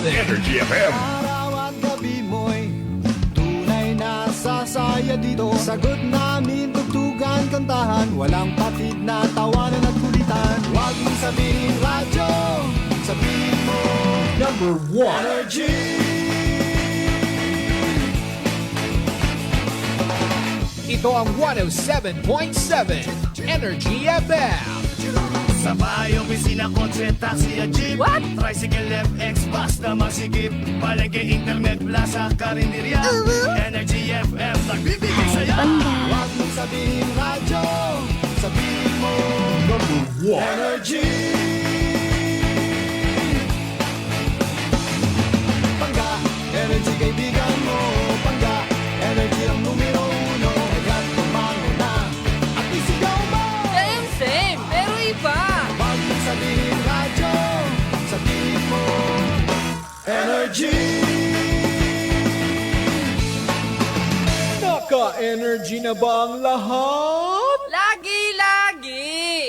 Energy FM. Araw at gabi mo'y tunay na sasaya dito. Sagot namin, tugtugan, kantahan, walang patid na tawanan at kulitan. Huwag mong sabihin radyo, sabihin mo number 1 Energy. Ito ang 107.7 Energy FM. Sa bahay, opisina, kotse, taxi at jeep. What? Tricycle, FX, basta masikip. Palengke, internet, plaza, karinderya. Energy FM, nagbibigay saya. Huwag mong sabihin radyo, sabihin mo number 1 Energy. Pangga, energy kaibigan mo. Pangga, energy ang numero 1. Agad tumalo na at isigaw mo. Same, pero iba. Huwag mong sabihin radyo, sabihin mo Energy. Naka-energy na ba ang lahat? Lagi.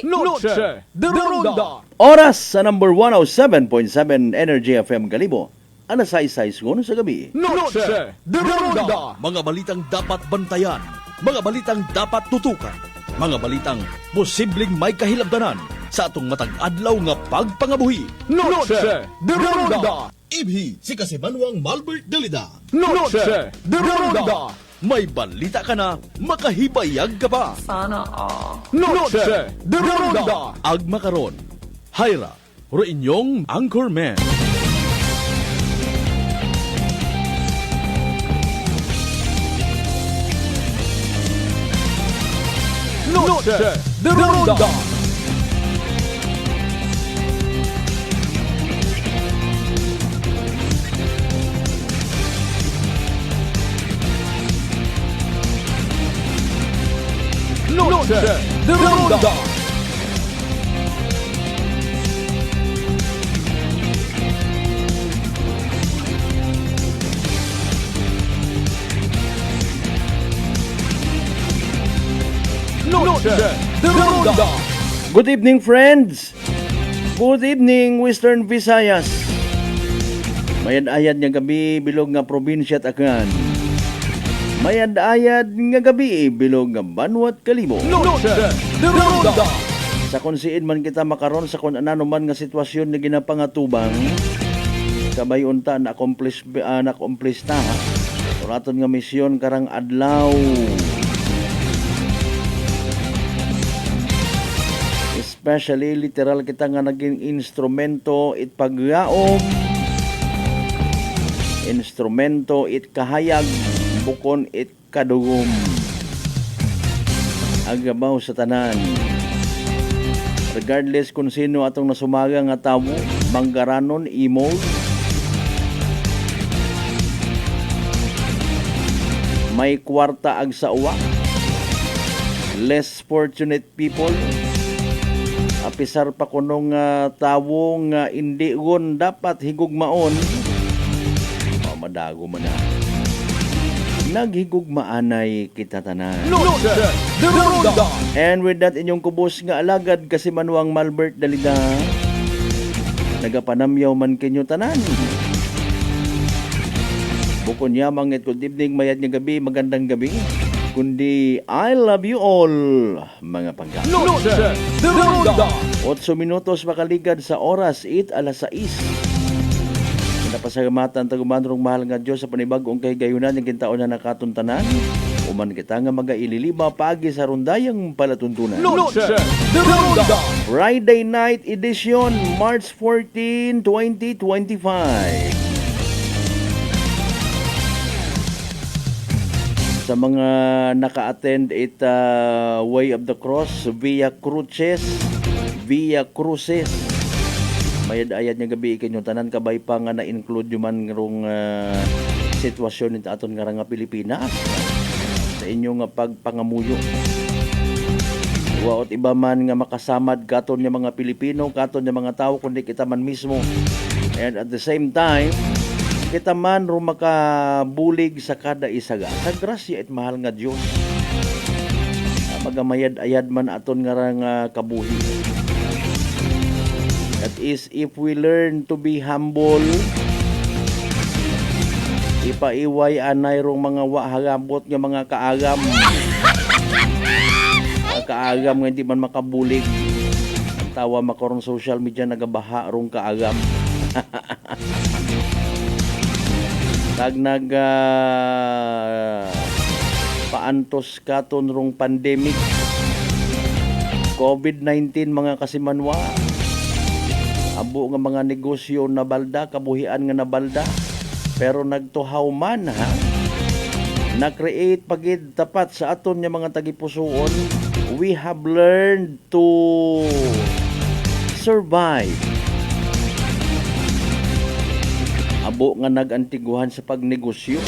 Noche de Ronda. Oras sa number 107.7 Energy FM Kalibo. Alas 6 sa gabi. Noche de Ronda. Mga balitang dapat bantayan, mga balitang dapat tutukan, mga balitang posibleng may kahilabdanan sa atong matag adlaw nga pagpangabuhi. Noche de Ronda. Ibhi si Kasibanwang Malbert Dalida. Noche de Ronda. May balita ka na, makahibayag ka pa. Noche de Ronda. Agma karon, Hyra, ro inyong Anchorman. Noche de Ronda. Noche de Ronda. Noche de Ronda. Good evening, friends. Good evening, Western Visayas. Mayad-ayad nga gabi, bilog nga probinsya at akan. Mayad-ayad nga gabi, bilog nga Banwat Kalibo. Noche de Ronda. Sa kunsiin man kita makaron sa kung anano man nga sitwasyon na ginapangatubang, kabay unta na-accomplish ta. Turaton nga misyon karang adlaw. Especially literal kita nga naging instrumento it pagyaom, instrumento it kahayag, bukon it kadugom. Agabaw sa tanan. Regardless kung sino atong nasumaga nga tawo, manggaranon, imo, may kwarta ag sa uwa, less fortunate people, apisar pa kunong tawo nga hindi gon dapat higugmaon, madago man na. Naghigugmaanay kita tanan. Noche de Ronda. And with that, inyong kubos nga alagad kasi manuang Malbert Dalida, nagapanamyaw man kinyo tanan. Bukon yamang good evening, mayad nga gabi, magandang gabi. Kundi I love you all, mga pangga. Noche de Ronda. 8 minutos makaligad sa oras, 8 alas 6. Napasagamatan tagumanrong mahal nga Diyos sa panibagong kay gayunan yung kintaon na nakatuntanan. Uman kita nga magaililiba pagi sa rundayang palatuntunan. Noche de Ronda. Friday night edition, March 14, 2025. Sa mga naka-attend it Way of the Cross, Via Crucis, mayad-ayad nga gabi ikin yung tanan kabay pa nga na-include yung man ngarong sitwasyon nito aton nga nga Pilipinas sa inyong pagpangamuyo. Waot iba man nga makasamad katon yung mga Pilipino, katon yung mga tao kundi kita man mismo. And at the same time, kita man ro makabulig sa kada isaga. Sa grasya at mahal nga Diyos. Magamayad-ayad man aton nga kabuhi. That is, if we learn to be humble, Ipaiway anay rong mga wahagambot nga mga kaagam. Mga kaagam nga hindi man makabulig. Ang tawa makarong social media nagabaha rong kaagam. Tag paantos katon rong pandemic. COVID-19 mga kasimanwa. Abo nga mga negosyo na balda, kabuhian nga na balda. Pero nagtuhaw man ha. Na-create pagid tapat sa aton nga mga tagipusoon. We have learned to survive. Abo nga nag-antiguhan sa pagnegosyo.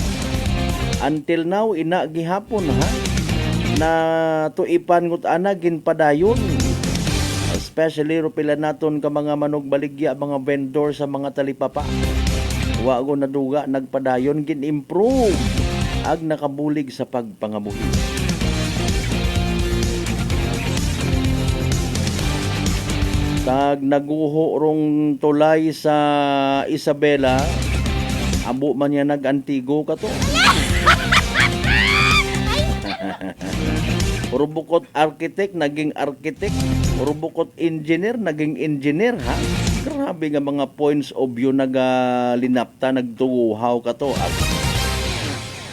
Until now, ina gihapon ha. Na tuipan ngut ana ginpadayon. Especially rupila naton ka mga manugbaligya, mga vendor sa mga talipapa. Wago na duga nagpadayon gin-improve ag nakabulig sa pagpangabuhi. Tag naguho rong tulay sa Isabela, abo man niya nag-antigo kato. Urubukot architect, naging architect. Urubukot engineer, naging engineer, ha? Grabe nga mga points of view nagalinapta, nagtuguhaw ka to. At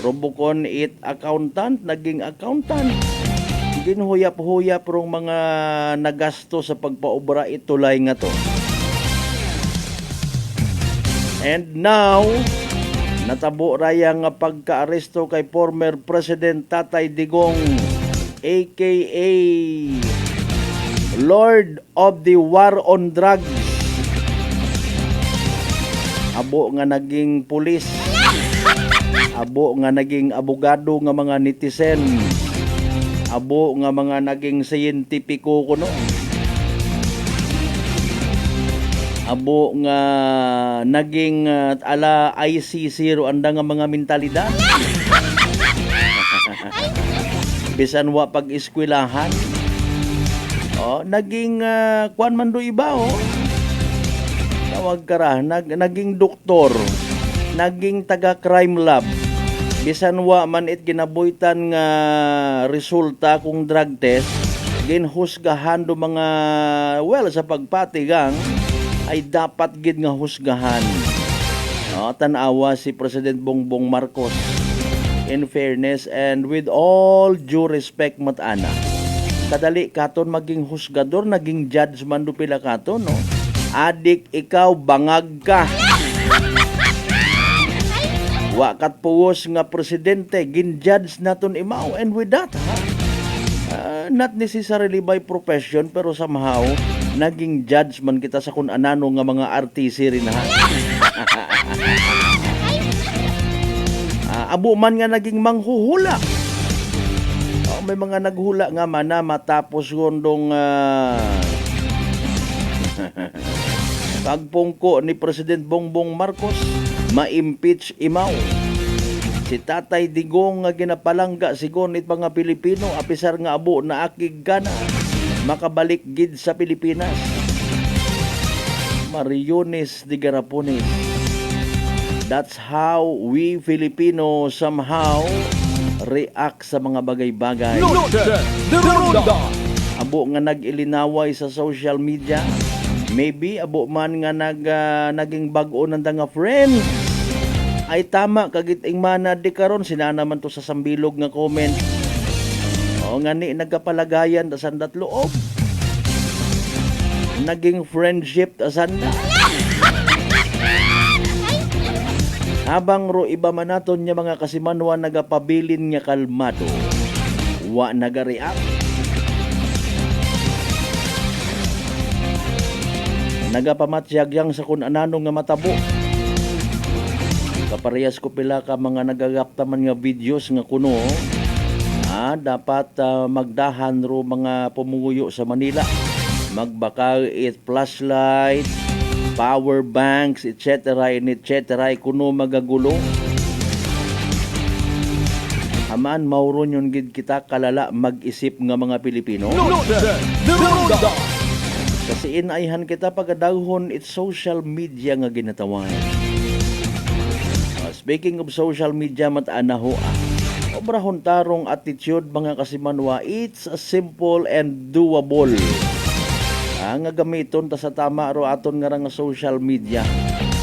Rubukon it accountant, naging accountant. Ginhuyap-huyap rong mga nagasto sa pagpaobra itulay nga to. And now, natabo raya nga pagka-aresto kay former President Tatay Digong, aka Lord of the War on Drugs. Abo nga naging pulis. Abo nga naging abogado nga mga netizen. Abo nga mga naging siyentipiko kuno. Abo nga naging ala ICC ro anda nga mga mentalidad. Bisan wa pag-eskwelahan. Naging kuan man do iba Tawag kara, naging doktor, naging taga crime lab. Bisan wa man it ginabuhitan nga resulta kung drug test, ginhusgahan do mga sa pagpatigang ay dapat gid nga husgahan. Tanawa si President Bongbong Marcos. In fairness and with all due respect matana, kadali katon maging husgador, naging judge man do pila katon, no? Adik ikaw, bangag ka. Wa kat puwos nga presidente, gin-judge naton imaw. And with that, not necessarily by profession, pero somehow, naging judge man kita sa kung anano nga mga artisi rin ha. Abo man nga naging manghuhula. May mga naghula nga man na matapos gondong pagpungko ni President Bongbong Marcos, ma-impeach imaw. Si Tatay Digong nga ginapalangga sigon it mga Pilipino, apisar nga abo na akig gana makabalik gid sa Pilipinas. Mariones de Garapones. That's how we Filipino somehow react sa mga bagay-bagay. Abo nga nag-ilinaway sa social media. Maybe abo man nga naging bag-o nanda nga friend. Ay tama kagiting mana di karon sinana man to sa sambilog nga comment. Nga ni nagkapalagayan ta sandat loob. Naging friendship ta sanda. Habang ro iba man naton nya mga kasimanwa nagapabilin nga kalmado, wa nagareact. Nagapamatsyagyang sa kun anano nga matabo. Kaparehas ko pila ka mga nagagapta man nga videos nga kuno. Dapat magdahan ro mga pumuguyo sa Manila. Magbakal it flashlight, power banks, etc. Kuno magagulo. Aman mauron yun gid kita kalala mag-isip nga mga Pilipino. Kasi inaihan kita pagadaghon it social media nga ginatawan. Speaking of social media, mat-anaho obrahon tarong attitude mga kasimanwa, it's a simple and doable. Nga gamiton ta sa tama ro aton nga nga social media.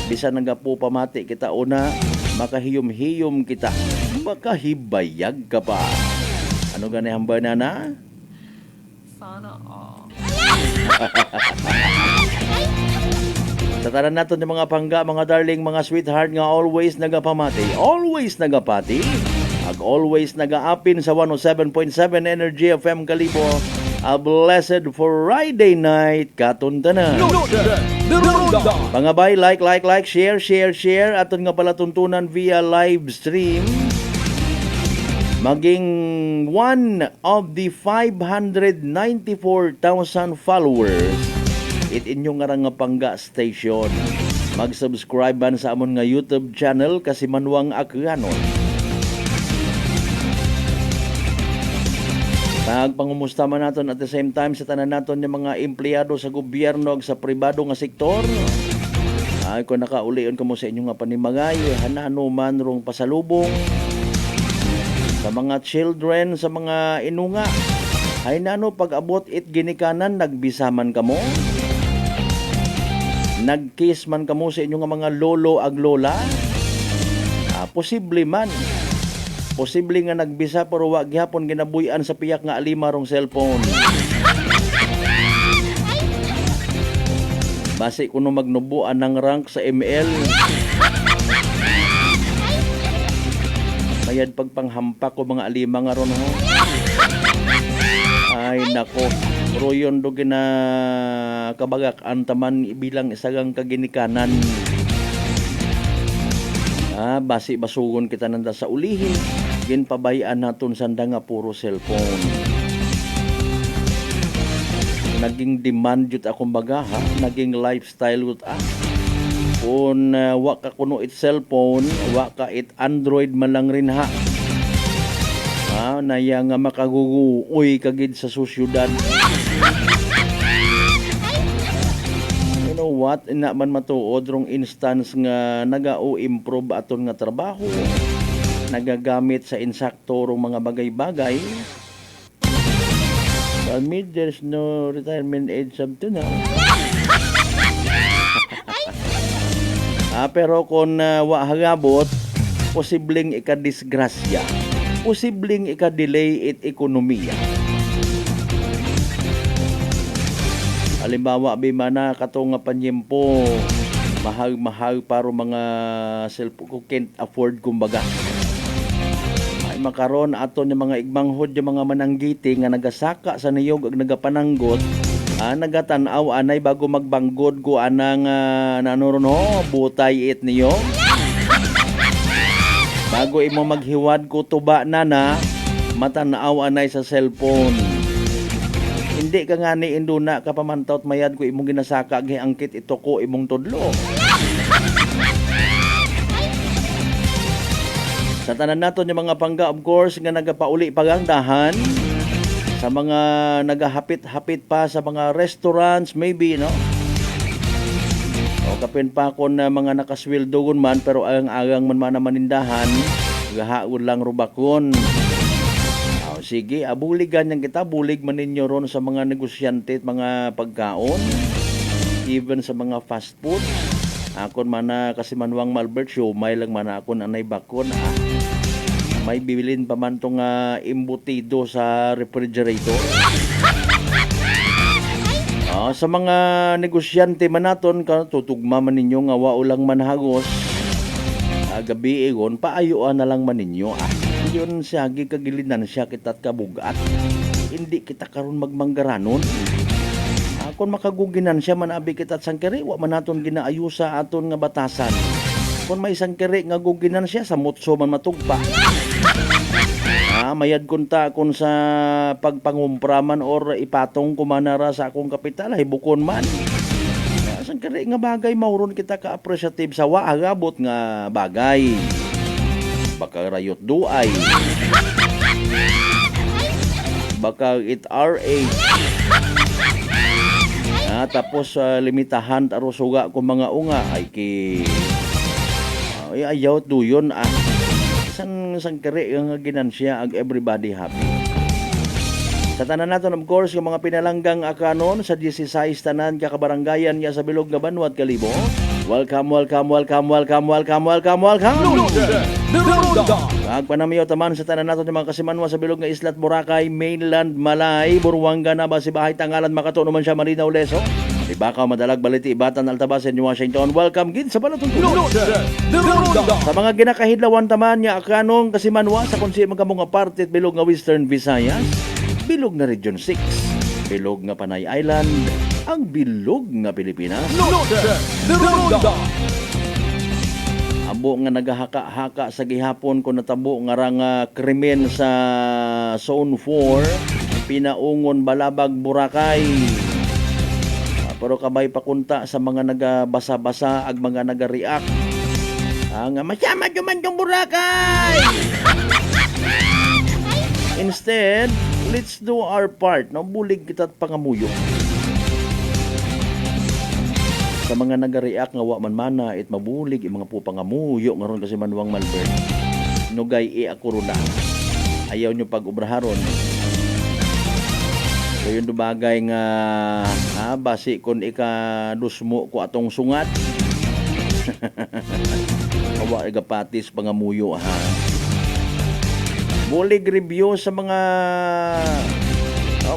Bisan nga po pamati kita una, makahiyom-hiyom kita, makahibayag ka pa. Ano gani hambay na? Sana all. Sa tanan naton ng mga pangga, mga darling, mga sweetheart nga always nagapamati, always nagapati, ag always nagaapin sa 107.7 Energy FM Kalibo. A blessed Friday night katon tanan. Durunda. Mga bay, like, share. Aton nga pala tuntunan via live stream. Maging one of the 594,000 followers it inyong nga pangga station. Mag-subscribe man sa amon nga YouTube channel kasi Manuang Akranon. Pangumusta man naton at the same time sa tanan naton yung mga empleyado sa gobyerno ug sa pribado nga sektor. Ay ko nakaulion ko mo sa inyo nga panimagay, hanano man rong pasalubong sa mga children, sa mga inunga. Ay nano pag-abot it ginikanan nagbisaman kamo. Nagkiss man kamo sa inyo nga mga lolo ag lola. Posible man. Posible nga nagbisa pero wag gyapon ginabuyan sa piyak nga alima rong cellphone. Basi kuno magnubuan ng rank sa ML. Mayad pagpanghampak ko mga alima nga ron ho. Ay nako. Pero yun do gina kabagak antaman bilang isagang kaginikanan. Basi basugon kita nanda sa ulihin. Ginpabayaan naton sanda nga puro cellphone. Naging demand jud akong bagaha, naging lifestyle jud Kung wa ka kuno it cellphone, wa ka it Android man lang rin ha. Naya nga makaguguoy kagid sa susyudad. You know what? Ina man matuod rong instance nga naga-o-improve aton nga trabaho. Nagagamit sa insakto rong mga bagay-bagay. For me, there's no retirement age up to now. Pero kung wa hagabot, posibleng ikadisgrasya. Posibleng ika-delay it ekonomiya. Halimbawa, bimana katong nga panyempo, mahal para mga cellphone ko can't afford kumbaga. Ay makaron aton yung mga igmanghod yung mga mananggiti nga nagasaka sa niyog ag nagapananggot, nagatanaw anay bago magbanggod ko anang nanuron ho, butay it niyo. Bago imo maghiwad ko tuba na matanaw anay sa cellphone. Hindi ka nga ni induna kapamantaw at mayad ko imong ginasaka giangkit ito ko imong tudlo. Sa tanan naton yung mga pangga of course nga nagapauli pagangdahan sa mga nagahapit-hapit pa sa mga restaurants maybe no. O kapin pa kon na mga nakasweldogon man pero ang man manindahan gahaon lang rubakon. Sige, buligan yan kita, bulig man ninyo ron sa mga negosyante at mga pagkaon, even sa mga fast food. Akon mana kasi Manuang Malbert Show, may lang mana akon anay bakon. May bibilin pa man tong embutido sa refrigerator. Sa mga negosyante man naton, tutugma man ninyo nga wao lang manhagos. Gabi egon, paayuan na lang man ninyo. Yun siya, gikagilinan siya kita't kabugat. Hindi kita karon magmanggaranon. Kung makaguginan siya, manabi kita't sangkiri, wa man naton ginaayusa aton nga batasan. Kung may sangkiri nga guginan siya, sa mutso man matugpa. Mayad kunta kung sa pagpangumpraman or ipatong kumanara sa akong kapital, hibukon man. Sangkiri nga bagay, mauron kita ka-appreciative sa waagabot nga bagay. Baka rayot duay. Baka it RA. Tapos limitahan taro suga ko mga unga ay ki Ay ayaw duyon san kare nga ginansya ag everybody happy. Sa tanan naton of course yung mga pinalanggang akanon sa 16 tanan kakabarangayan niya sa Bilog nga Banwat Kalibo. Welcome. Kag panamiyo taman sa tanan naton yung mga kasimanwa sa Bilog nga Islat Boracay, Mainland Malay, Buruanga na ba si Bahay Tangalan Makato naman siya Marinaw Leso. Ibakaw Madalag Baliti Ibatan Altabasen New Washington. Welcome gid sa Balatong sa mga ginakahidlawan taman niya akanong kasimanwa sa konsi magkamong parte at Bilog nga Western Visayas, Bilog nga Region 6, Bilog nga Panay Island, ang Bilog nga Pilipinas. Abo nga nagahaka-haka sa gihapon kung natabo nga rang krimen sa Zone 4, Pinaungon, Balabag, Boracay. Pero kabay pakunta sa mga nagabasa-basa ag mga nagareact. Ang masama duman yung Boracay! Instead, let's do our part. No? Bulig kita't pangamuyo. Sa mga nagareact nga wa man mana it mabulig yung mga pupangamuyo ngaron kasi Manuang Malvern. Nugay ako runa. Ayaw nyo pag-ubraharon. So yun bagay nga basi kung ikadusmo ko atong sungat. Kawa igapatis pangamuyo ha. Bulig review sa mga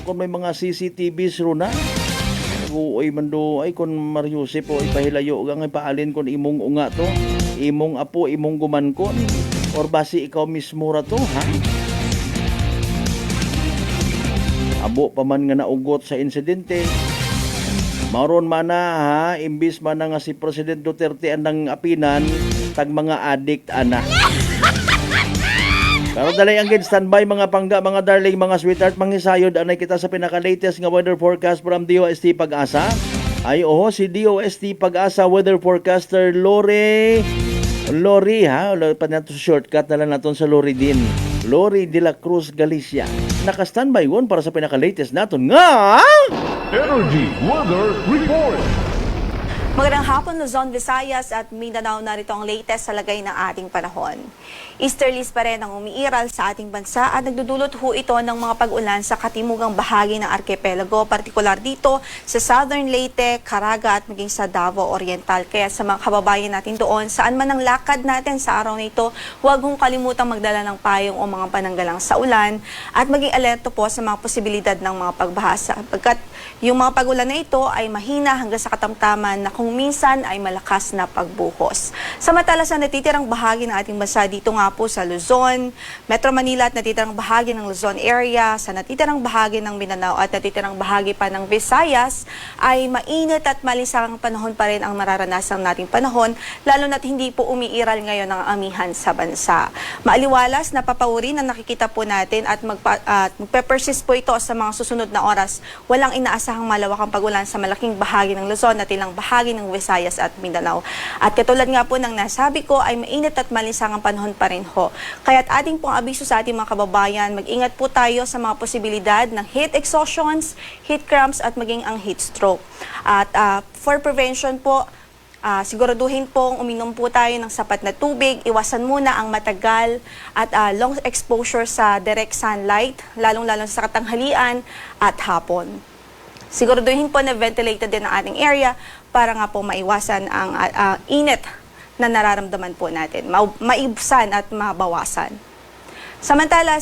kung may mga CCTVs ro na. Uy mando ay kun Mariusip o ipahilayo gang ipaalin kun imong unga to, imong apo, imong gumankon or basi ikaw mismo ra to ha. Abo pa man nga naugot sa insidente. Maron mana ha, imbis man nga si President Duterte andang apinan tag mga addict ana. Pero dalay ang standby mga pangga, mga darling, mga sweetheart, mangisayod anay kita sa pinaka-latest nga weather forecast from DOST Pag-asa. Ay si DOST Pag-asa weather forecaster Lori ha, pa nato shortcut na lang naton sa Lori din. Lori de la Cruz, Galicia. Naka-standby won para sa pinaka-latest naton nga Energy Weather Report. Magandang hapon, Luzon, Visayas at Mindanao. Narito ang latest sa lagay ng ating panahon. Easterlies pa rin ang umiiral sa ating bansa at nagdudulot ho ito ng mga pag-ulan sa katimugang bahagi ng archipelago, partikular dito sa Southern Leyte, Caraga at maging sa Davao Oriental. Kaya sa mga kababayan natin doon, saan man ang lakad natin sa araw na ito, huwag hong kalimutang magdala ng payong o mga pananggalang sa ulan at maging alerto po sa mga posibilidad ng mga pagbahasa. Pagkat yung mga pag-ulan na ito ay mahina hanggang sa katamtaman na kung minsan ay malakas na pagbuhos. Samantala sa natitirang bahagi ng ating bansa dito nga po sa Luzon, Metro Manila at natitirang bahagi ng Luzon area, sa natitirang bahagi ng Mindanao at natitirang bahagi pa ng Visayas ay mainit at malisang panahon pa rin ang nararanasan nating panahon, lalo na't hindi po umiiral ngayon ang amihan sa bansa. Maaliwalas na papaurin na nakikita po natin at magpe-persist po ito sa mga susunod na oras. Walang inaasahang malawakang pag-ulan sa malaking bahagi ng Luzon at ilang bahagi ng Visayas at Mindanao. At katulad nga po ng nasabi ko ay mainit at malisang ang panahon pa rin ho. Kaya't ating pong abiso sa ating mga kababayan, mag-ingat po tayo sa mga posibilidad ng heat exhaustions, heat cramps at maging ang heat stroke. At for prevention po, siguraduhin pong uminom po tayo ng sapat na tubig, iwasan muna ang matagal at long exposure sa direct sunlight, lalong-lalo sa katanghalian at hapon. Siguraduhin po na ventilated din ang ating area para nga po maiwasan ang init na nararamdaman po natin, maibsan at mabawasan. Samantala,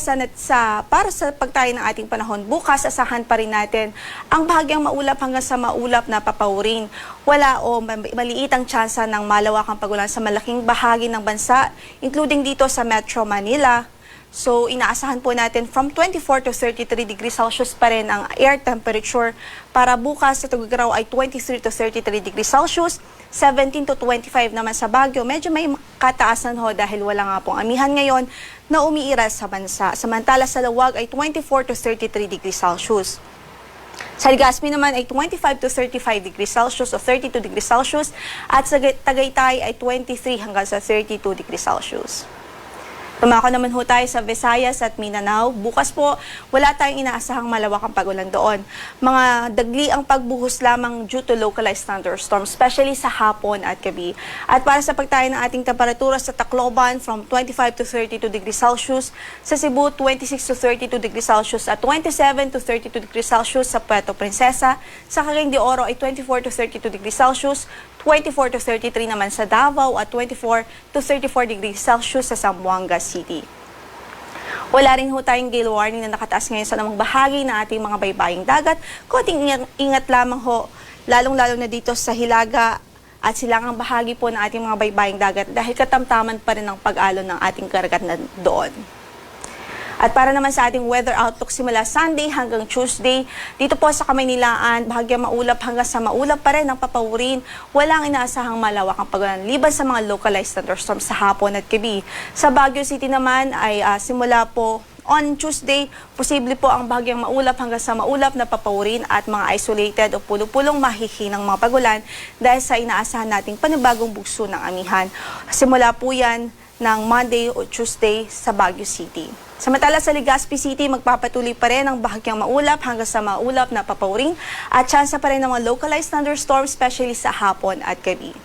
para sa pagtayo ng ating panahon, bukas asahan pa rin natin ang bahagyang maulap hanggang sa maulap na papaurin. Wala o maliit ang tsansa ng malawakang pagulan sa malaking bahagi ng bansa, including dito sa Metro Manila. So, inaasahan po natin from 24 to 33 degrees Celsius pa rin ang air temperature. Para bukas sa Tuguegarao ay 23 to 33 degrees Celsius, 17 to 25 naman sa Baguio. Medyo may kataasan ho dahil wala nga pong amihan ngayon na umiiral sa bansa. Samantala sa Lawag ay 24 to 33 degrees Celsius. Sa Legazpi naman ay 25 to 35 degrees Celsius o 32 degrees Celsius at sa Tagaytay ay 23 hanggang sa 32 degrees Celsius. Tumako naman ho tayo sa Visayas at Mindanao. Bukas po, wala tayong inaasahang malawakang pag-ulan doon. Mga dagli ang pagbuhos lamang due to localized thunderstorms, especially sa hapon at gabi. At para sa pagtayo ng ating temperatura sa Tacloban, from 25 to 32 degrees Celsius, sa Cebu, 26 to 32 degrees Celsius, at 27 to 32 degrees Celsius sa Puerto Princesa. Sa Cagayan de Oro ay 24 to 32 degrees Celsius, 24 to 33 naman sa Davao at 24 to 34 degrees Celsius sa Zamboanga City. Wala rin ho tayong gale warning na nakataas ngayon sa namang bahagi ng ating mga baybaying dagat. Konting ingat lamang ho, lalong-lalo na dito sa Hilaga at silangang bahagi po ng ating mga baybaying dagat dahil katamtaman pa rin ang pag-alon ng ating karagatan na doon. At para naman sa ating weather outlook simula Sunday hanggang Tuesday, dito po sa Kamaynilaan, bahagyang maulap hanggang sa maulap pa rin ang papawurin. Walang inaasahang malawak ang pag-ulan liban sa mga localized thunderstorms sa hapon at gabi. Sa Baguio City naman ay simula po on Tuesday, posible po ang bahagyang maulap hanggang sa maulap na papawurin at mga isolated o pulo-pulong mahihinang mga pagulan dahil sa inaasahan nating panibagong bugso ng amihan. Simula po yan ng Monday o Tuesday sa Baguio City. Samantala sa Legazpi City, magpapatuloy pa rin ang bahagyang maulap hanggang sa maulap na papawuring at tsansa pa rin ng mga localized thunderstorms, especially sa hapon at gabi.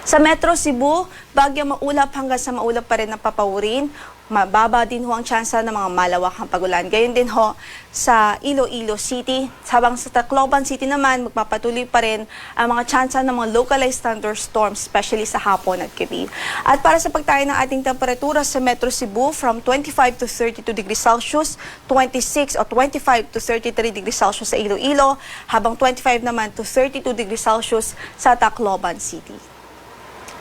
Sa Metro Cebu, bahagyang maulap hanggang sa maulap pa rin ang papawurin. Mababa din ho ang tsansa ng mga malawakang pagulan. Gayon din ho sa Iloilo City. Habang sa Tacloban City naman, magpapatuloy pa rin ang mga tsansa ng mga localized thunderstorms, especially sa hapon at gabi. At para sa pagtayo ng ating temperatura sa Metro Cebu, from 25 to 32 degrees Celsius, 26 o 25 to 33 degrees Celsius sa Iloilo, habang 25 naman to 32 degrees Celsius sa Tacloban City.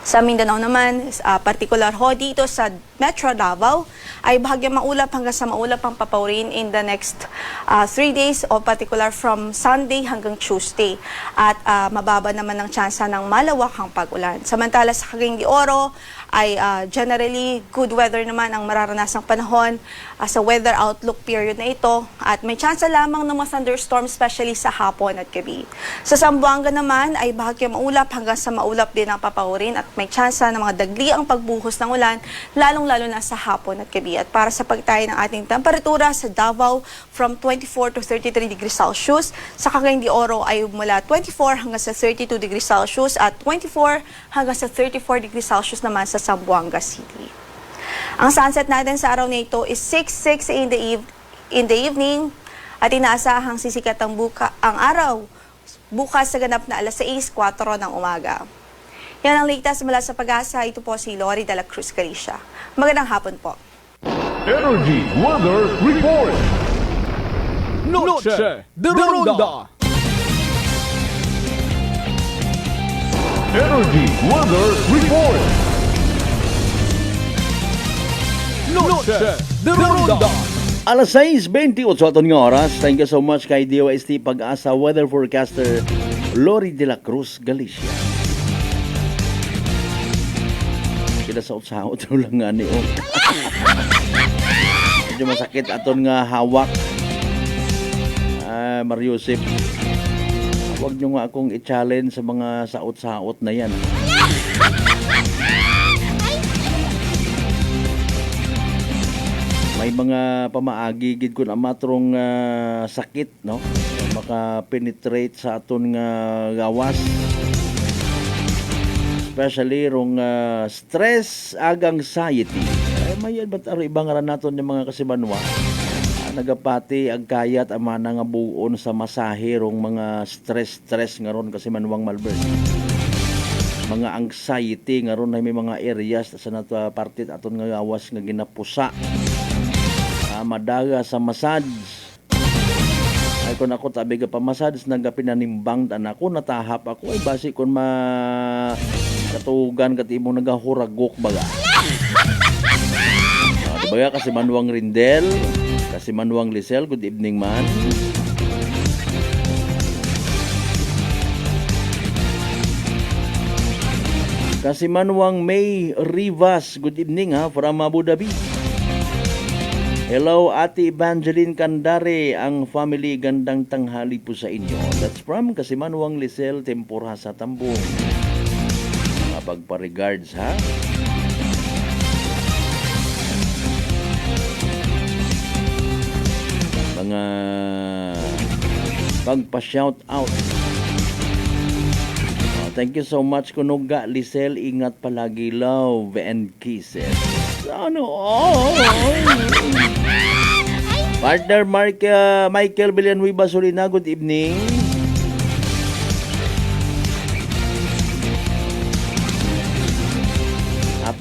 Sa Mindanao naman, particular ho dito sa Metro Davao, ay bahagyang maulap hanggang sa maulap ang papawurin in the next 3 days o particular from Sunday hanggang Tuesday. At mababa naman ang tsansa ng malawakang pag-ulan. Samantala sa Cagayan de Oro ay generally good weather naman ang mararanasang panahon sa weather outlook period na ito. At may tsansa lamang ng mga thunderstorms especially sa hapon at gabi. Sa Zamboanga naman ay bahagyang maulap hanggang sa maulap din ang papawurin at may tsansa ng mga dagli ang pagbuhos ng ulan, lalong-lalo na sa hapon at gabi. At para sa pagtayo ng ating temperatura sa Davao, from 24 to 33 degrees Celsius. Sa Cagayan de Oro ay mula 24 hanggang sa 32 degrees Celsius at 24 hanggang sa 34 degrees Celsius naman sa Zamboanga City. Ang sunset natin sa araw na ito is 6:06 in the evening at inaasahang sisikat ang araw bukas sa ganap na alas 6:04 ng umaga. Yan ang latest mula sa Pag-asa. Ito po si Lori de la Cruz Galicia. Magandang hapon po. Energy Weather Report. Noche de Ronda. Energy Weather Report. Noche de Ronda. Alas 6:28 aton nga oras. Thank you so much kay DOST Pag-asa Weather Forecaster Lori de la Cruz Galicia. Saot-saot lang nga ni medyo masakit aton nga hawak. Mariusip, huwag nyo nga akong i-challenge sa mga saot-saot na yan. May mga pamaagi gid ko na matrong sakit, no? Maka-penetrate sa aton nga gawas. Especially rong stress ag anxiety. Ay mayan ba't ibang ran naton yung mga kasibanwa. Nagapati ag kayat ama nga buon sa masahe rong mga stress nga ron kasi manwang Malvern. Mga anxiety nga ron na may mga areas sa nato partit aton nga gawas nga ginapusa. Madaga sa massage. Ay kung ako tabi ka pa massage nang pinanimbang tan ako natahap ako ay basi kun katugan kat imong nagahuragok baga. Diba kasi Manuang Rindel, kasi Manuang Lisel, good evening man. Kasi Manuang May Rivas, good evening ha, from Abu Dhabi. Hello Ate Evangeline Candare, ang family gandang tanghali po sa inyo. That's from kasi Manuang Lisel, Tempura sa Tambong. Pagpa-regards ha. pagpa-shout out. Thank you so much, Kunuga Lisel. Ingat palagi, love and kisses. Ano? Partner Michael Villanueva Solina, good evening.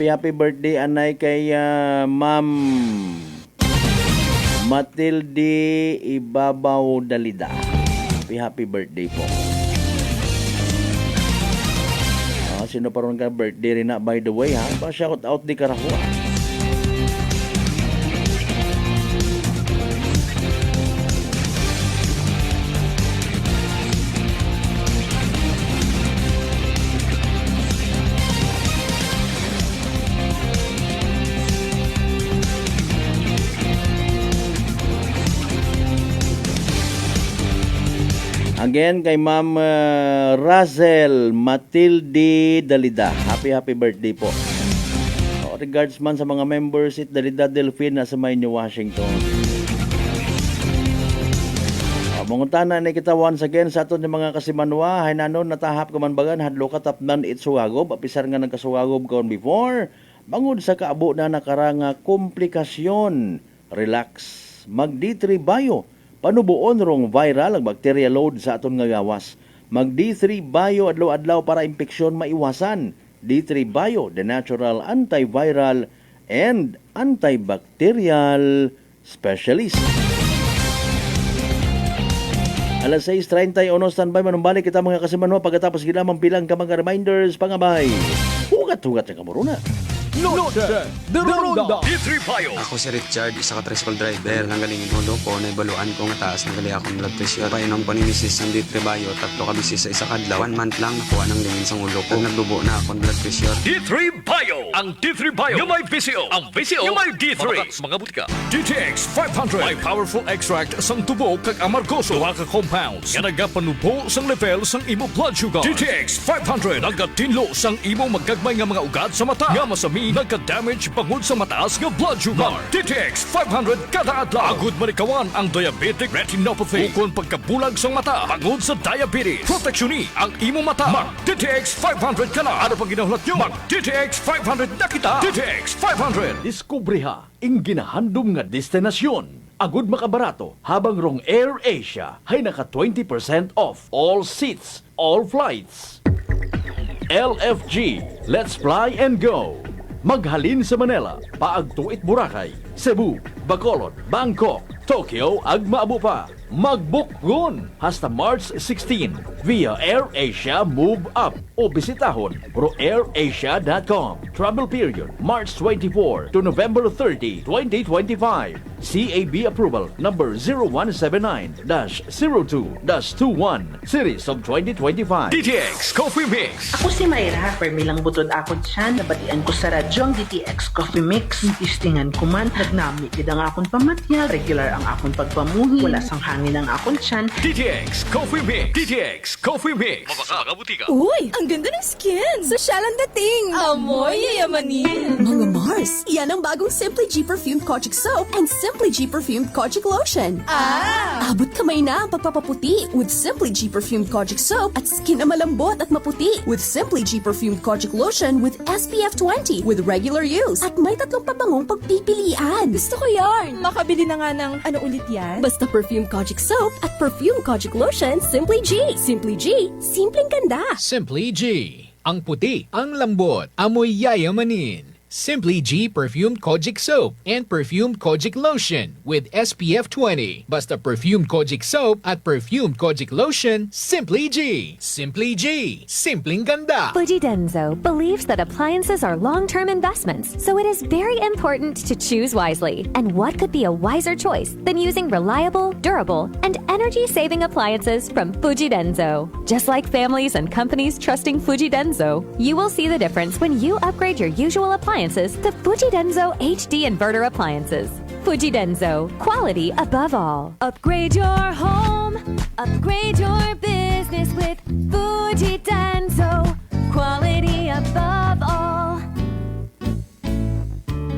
Happy birthday, anay, kay Ma'am Matilde Ibabaw Dalida. Happy birthday po. Sino pa ron ka birthday rin na, by the way, ha? Pa-shout out di Karahua. Again, kay Ma'am Razel Matilde Dalida. Happy birthday po. Regards man sa mga members at Dalida Delphine na sa New Washington. Mungutana na kita once again sa aton ng mga kasimanwa. Hay nanon natahap kamanbagan hadlo katapnan itsuwagob. Apisar nga nagkasuwagob kaon before. Bangod sa kaabo na nakaranga komplikasyon. Relax. Mag D3 Bio. Panubuon rong viral ang bacteria load sa aton nga gawas. Mag D3 Bio adlaw-adlaw para impeksyon maiwasan. D3 Bio, the natural antiviral and antibacterial specialist. Alas 6:31 standby manumbalik kita mga kasimanwa pagkatapos ginamang pilang ka mga reminders pangabay. Hugat-hugat sa kamuruna. Noche de Ronda. D3 Bio. Ako si Richard, isa ka tricycle driver. Nanggalingin hulo ko, naibaluan ko nga taas ng gali akong blood pressure. Painom ko ni Mrs. ng D3 Bio, 3 ka bisis sa isa kadlaw. 1 month lang nakuha ng lingin sa ulo ko. Nagdubo na akong blood pressure. D3 Bio. Ang D3 Bio. Yung may VCO. Ang VCO. Yung may D3. Mabakas mga butika. DTX 500. May powerful extract sang tubo kag amargoso. Duha ka compounds. Nga nagapanubo sang level sang imo blood sugar. DTX 500. Nagatinlo sang imo magkagmay nga mga ugat sa mata. Nga masami nagka-damage pangod sa mataas nga blood sugar. DTX 500 kada adlaw. Agud marikawan ang diabetic retinopathy. Ukon pagkabulag sa mata pangod sa diabetes. Proteksyon ang imo mata. Mag DTX 500 kana. Ano pang ginahulat nyo? Mag DTX 500 na kita. DTX 500. Diskubriha ing ginahandom nga destinasyon. Agud makabarato habang rong Air Asia hay naka 20% off all seats, all flights. LFG, let's fly and go. Maghalin sa Manila, paagtuit Boracay, Cebu, Bacolod, Bangkok, Tokyo, ag maabo pa. Mag-book gun hasta March 16 via AirAsia Move Up o bisitahon proairasia.com. Travel period March 24 to November 30, 2025. CAB approval number 0179-02-21 series of 2025. DTX Coffee Mix. Ako si Mayra, permilang butod ako dyan, nabatian ko sa radyo ang DTX Coffee Mix. Tistingan ko man, nagnami kid ang akong pamatya, regular ang akong pagpamuhi, wala sang hangin ang akong tiyan. DTX Coffee Mix. DTX Coffee Mix. Mabaka mga butika. Uy, ang ganda ng skin! Social ang dating! Amoy yayamanin! Mga Mars, yan ang bagong Simply G Perfumed Kojic Soap and Simply G Perfumed Kojic Lotion. Abot kamay na ang pagpapaputi with Simply G Perfumed Kojic Soap at skin na malambot at maputi with Simply G Perfumed Kojic Lotion with SPF 20 with regular use. At may 3 pabangong pagpipilian. Gusto ko yarn! Makabili na nga ng ano ulit yan? Basta Perfumed Kojic Soap at Perfumed Kojic Lotion, Simply G. Simply G, simpleng ganda. Simply G. Ang puti, ang lambot, amoy yayamanin. Simply G Perfumed Kojic Soap and Perfumed Kojic Lotion with SPF 20. Basta Perfumed Kojic Soap at Perfumed Kojic Lotion, Simply G. Simply G. Simpleng ganda. Fuji Denso believes that appliances are long-term investments, so it is very important to choose wisely. And what could be a wiser choice than using reliable, durable, and energy-saving appliances from Fuji Denso? Just like families and companies trusting Fuji Denso, you will see the difference when you upgrade your usual appliances to Fuji Denso HD Inverter Appliances. Fuji Denso, quality above all. Upgrade your home, upgrade your business with Fuji Denso, quality above all.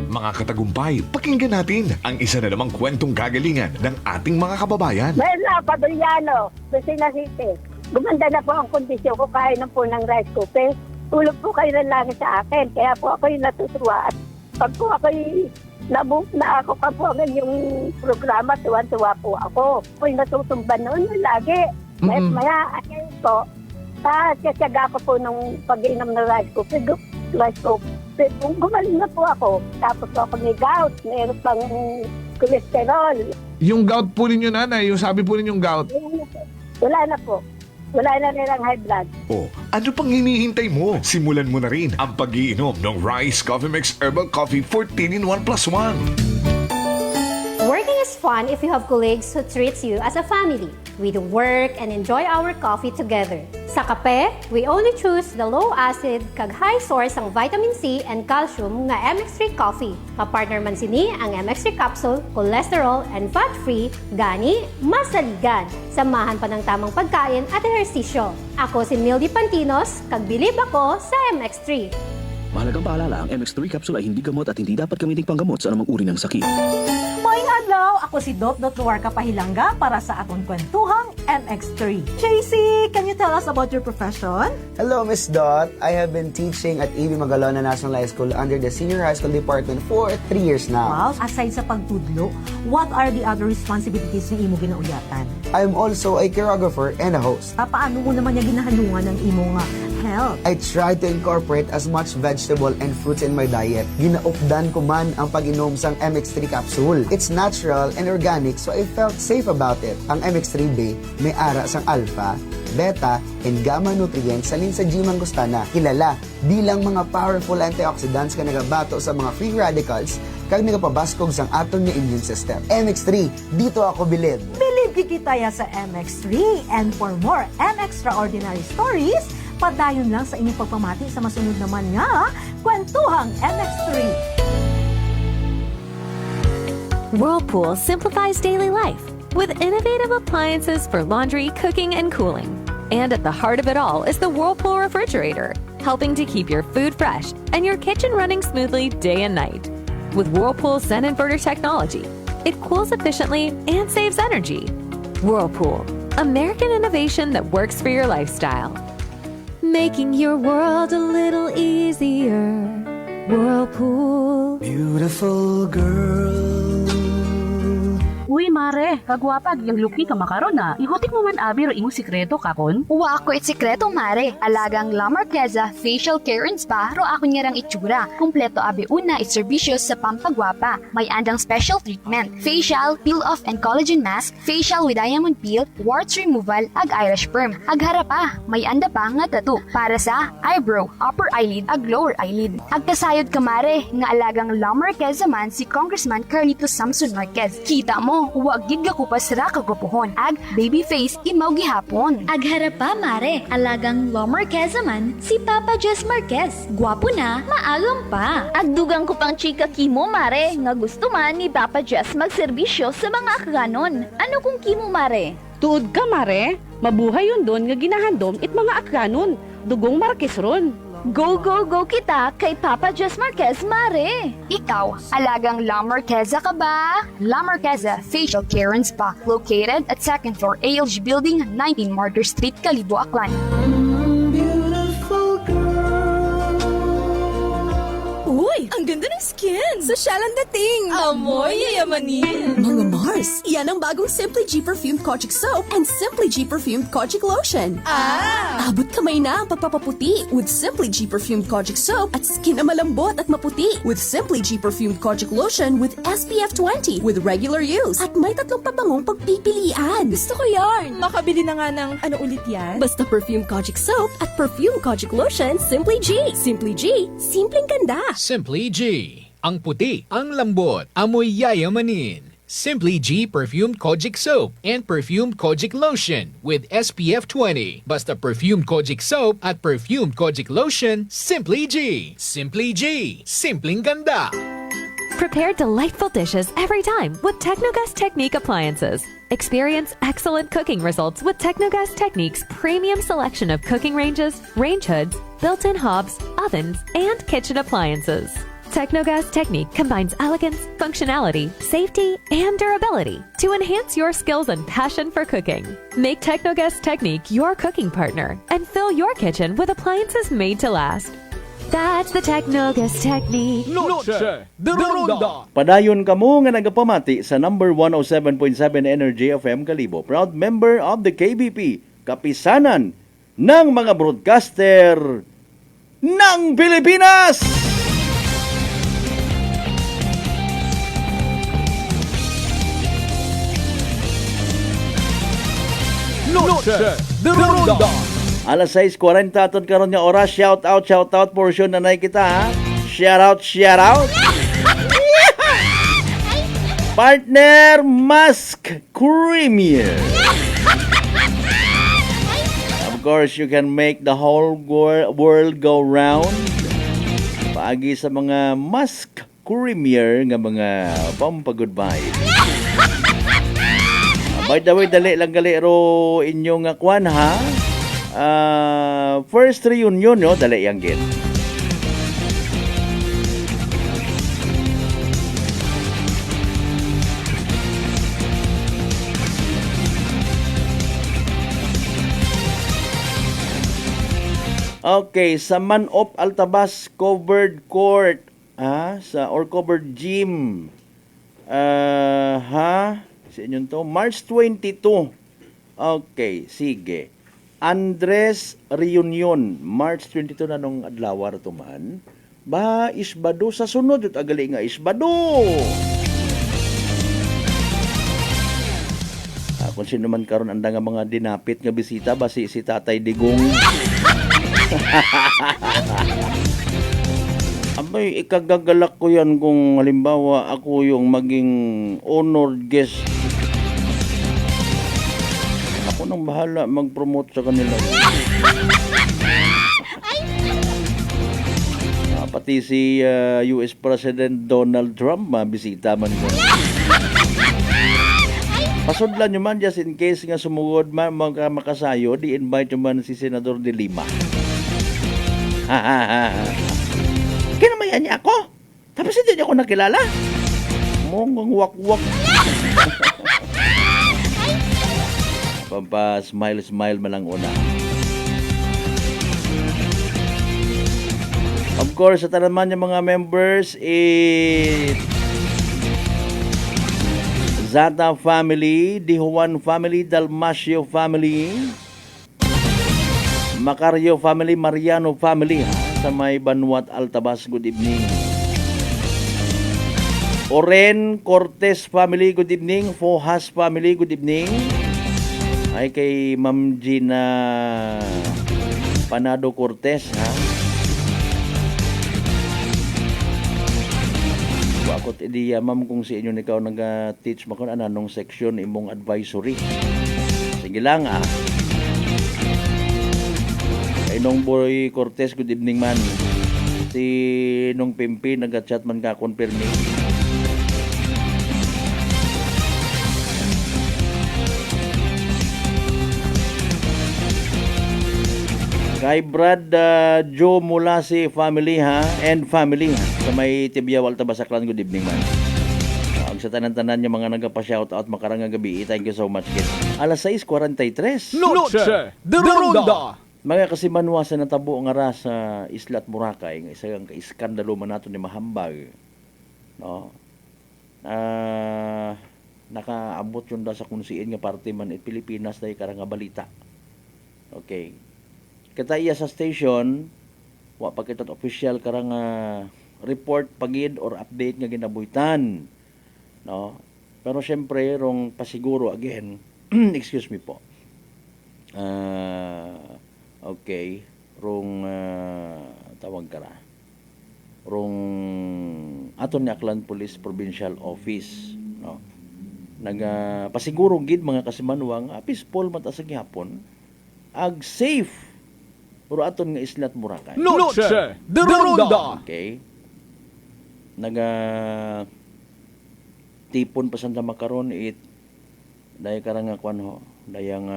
Mga mga katagumpay. Pakinggan natin ang isa na namang kwentong kagalingan ng ating mga kababayan. Merla Padriano, Lucena City. Gumanda na po ang kondisyon ko kaya ng po ng rice cooker. Tulog po kayo ng langit sa akin. Kaya po ako'y natutuwa. At pag po ako'y na-move na ako pa po yung programa, tuwan-tuwa po ako. Ako'y natutumba noon lagi. Maya, ayun po, kasyaga ko po nung pag-inom ng rice cooker. Gumaling na po ako. Tapos po ako may gout, mayroon pang cholesterol. Yung gout po ninyo, nanay, yung sabi po ninyong gout. Wala na po. Wala na nilang high blood. Oh, ano pang hinihintay mo? Simulan mo na rin ang pag-iinom ng Rice Coffee Mix Herbal Coffee 14 in 1 plus 1. Working is fun if you have colleagues who treats you as a family. We do work and enjoy our coffee together. Sa kape, we only choose the low-acid kag high source ang vitamin C and calcium nga MX3 coffee. Kapartner man sini ang MX3 capsule, cholesterol and fat-free, gani, masaligan. Samahan pa ng tamang pagkain at ehersisyo. Ako si Mildy Pantinos, kag bilib ako sa MX3. Mahalagang paalala, ang MX3 capsule ay hindi gamot at hindi dapat gamiting panggamot sa anumang uri ng sakit. Maayong adlaw, ako si Dot Luarca Pahilanga para sa aton kwentuhang MX3. JC, can you tell us about your profession? Hello, Miss Dot. I have been teaching at A.B. Magalona National High School under the Senior High School Department for 3 years now. Wow, aside sa pagtudlo, what are the other responsibilities na imo ginauyatan? I'm also a choreographer and a host. Paano mo naman niya ginahanungan ng imo nga health? I try to incorporate as much vegetable and fruits in my diet. Ginaupdan ko man ang pag-inom sang MX3 capsule. It's natural and organic, so I felt safe about it. Ang MX3 Bay may ara sang alpha, beta, and gamma nutrients salin sa G. mangostana, kilala bilang mga powerful antioxidants ka nagabato sa mga free radicals kag nagapabaskog sang aton nga immune system. MX3, dito ako bilib. Bilib kikitaya sa MX3, and for more MXtraordinary stories, padayon lang sa inyong pagpamati sa masunod naman nga kwentuhang MX3. Whirlpool simplifies daily life with innovative appliances for laundry, cooking, and cooling. And at the heart of it all is the Whirlpool refrigerator, helping to keep your food fresh and your kitchen running smoothly day and night. With Whirlpool Zen inverter technology, it cools efficiently and saves energy. Whirlpool, American innovation that works for your lifestyle. Making your world a little easier. Whirlpool. Beautiful girl. Uy, mare, kagwapag yung luki ka makaron na. Ihutik mo man abi ro imong sikreto kakon. Wa ako it sikreto, mare. Alagang La Marqueza Facial Care and Spa ro ako niyarang itsura. Kompleto abi una it serbisyo sa pampagwapa. May andang special treatment, facial, peel-off and collagen mask, facial with diamond peel, warts removal, ag eyelash perm. Ag harapa, may anda pa nga tattoo para sa eyebrow, upper eyelid, ag lower eyelid. Ag kasayod ka, mare, nga alagang La Marqueza man si Congressman Carlito Samson Marquez. Kita mo, huwag gid ko pa sira kagupuhon. Ag baby face imaw gihapon. Ag harapa, mare, alagang La Marqueza man si Papa Jess Marquez. Gwapo na, maagam pa. Ag dugang ko pang chika kimo, mare, nga gusto man ni Papa Jess magserbisyo sa mga akganon. Ano kung kimo, mare? Tuod ka, mare. Mabuhay yun doon nga ginahandom it mga akranon. Dugong Marquez ron. Go, go, go kita kay Papa Jess Marquez, mare! Ikaw, alagang La Marqueza ka ba? La Marqueza Facial Care and Spa, located at 2nd floor ALG Building, 19 Martyr Street, Calibo, Aklan. Uy, ang ganda ng skin! Sosyal ang dating! Amoy yayamanin! Mga Mars, yan ang bagong Simply G Perfumed Kojic Soap and Simply G Perfumed Kojic Lotion. Abot kamay na ang pagpapaputi with Simply G Perfumed Kojic Soap at skin na malambot at maputi with Simply G Perfumed Kojic Lotion with SPF 20 with regular use at may 3 pabangong pagpipilian. Gusto ko yarn! Makabili na nga ng ano ulit yan? Basta Perfumed Kojic Soap at Perfumed Kojic Lotion, Simply G. Simply G, simpleng ganda. Simply G. Ang puti, ang lambot, amoy yayamanin. Simply G Perfumed Kojic Soap and Perfumed Kojic Lotion with SPF 20. Basta Perfumed Kojic Soap at Perfumed Kojic Lotion, Simply G. Simply G. Simpleng ganda. Prepare delightful dishes every time with Technogas Technique appliances. Experience excellent cooking results with Technogas Technique's premium selection of cooking ranges, range hoods, built-in hobs, ovens, and kitchen appliances. Technogas Technique combines elegance, functionality, safety, and durability to enhance your skills and passion for cooking. Make Technogas Technique your cooking partner and fill your kitchen with appliances made to last. That's the Technogas Technique. Noche de Ronda. Padayon kamo nga nagapamati sa number 107.7 Energy FM Kalibo. Proud member of the KBP, kapisanan ng mga broadcaster ng Pilipinas! Noche de Ronda. Alas 6:40 aton karon nga oras. Shout out portion na nay kita ha. Shout out. Partner Mask Creamier. Of course, you can make the whole world go round. Paagi sa mga Mask Creamier nga mga pampagoodbye. By the way, dali lang gali ro inyong kwan ha. First reunion no, dali yang gid. Okay, sa Man-op Altabas covered court sa covered gym. Sa inyo to, March 22. Okay, sige. Andres Reunion, March 22 na nung adlaw to man. Ba, isbado sa sunod. Ito agali nga isbado. Kung sino man karon anda nga mga dinapit nga bisita, ba si Tatay Digong. Abay, ikagagalak ko yan kung halimbawa ako yung maging honored guest. Ako nang bahala mag-promote sa kanila. Pati si US President Donald Trump, mabisita man ko. Pasudlan nyo man, just in case nga sumugod man makasayo, di-invite nyo man si Senador De Lima. Kinamayan niya ako. Tapos hindi niya ako nakilala. Mong wak-wak. Pampa-smile malang una. Of course, sa tanaman niya mga members, Zata family, Di Juan family, Dalmasio family, Macario family, Mariano family, sa may Banwat Altabas, good evening. Oren Cortez family, good evening. Fohas family, good evening. Ay kay Ma'am Gina Panado Cortez, Wakot ideya, ma'am, kung si inyo ikaw nag-teach mo kung anong section imong advisory. Sige lang, Kay Nong Boy Cortez, good evening man. Si Nong Pimpi, nag-chat man ka, confirming. Kay Brad Joe Mulasi family and family sa may Tibiaw Altabas Aklan, good evening man. Ang sa tanan-tanan niya mga nagpa-shoutout makarang gabi, thank you so much kid. Alas 6:43. Noche de Ronda. Mga kasimanwasan na tabo nga ra sa Isla at Boracay, nga isang ka-iskandalo man nato ni mahambag. No? Nakaabot yun da sa kunsiin nga parte man at Pilipinas dahil karang nga balita. Okay. Kataya sa station, wa pa kita official karang report pagid or update nga ginabuhitan. No? Pero syempre, rong pasiguro again, excuse me po. Okay, rong tawag ka ra. Rong aton ni Aklan Police Provincial Office, no? Pasiguro gid mga kasimanwang, peaceful man ta sa gihapon, ag safe. Puro aton nga Isla at Boracay. Noche de Ronda. Okay. Tipon pa sanda makaron dahil karang kwan ho, dayang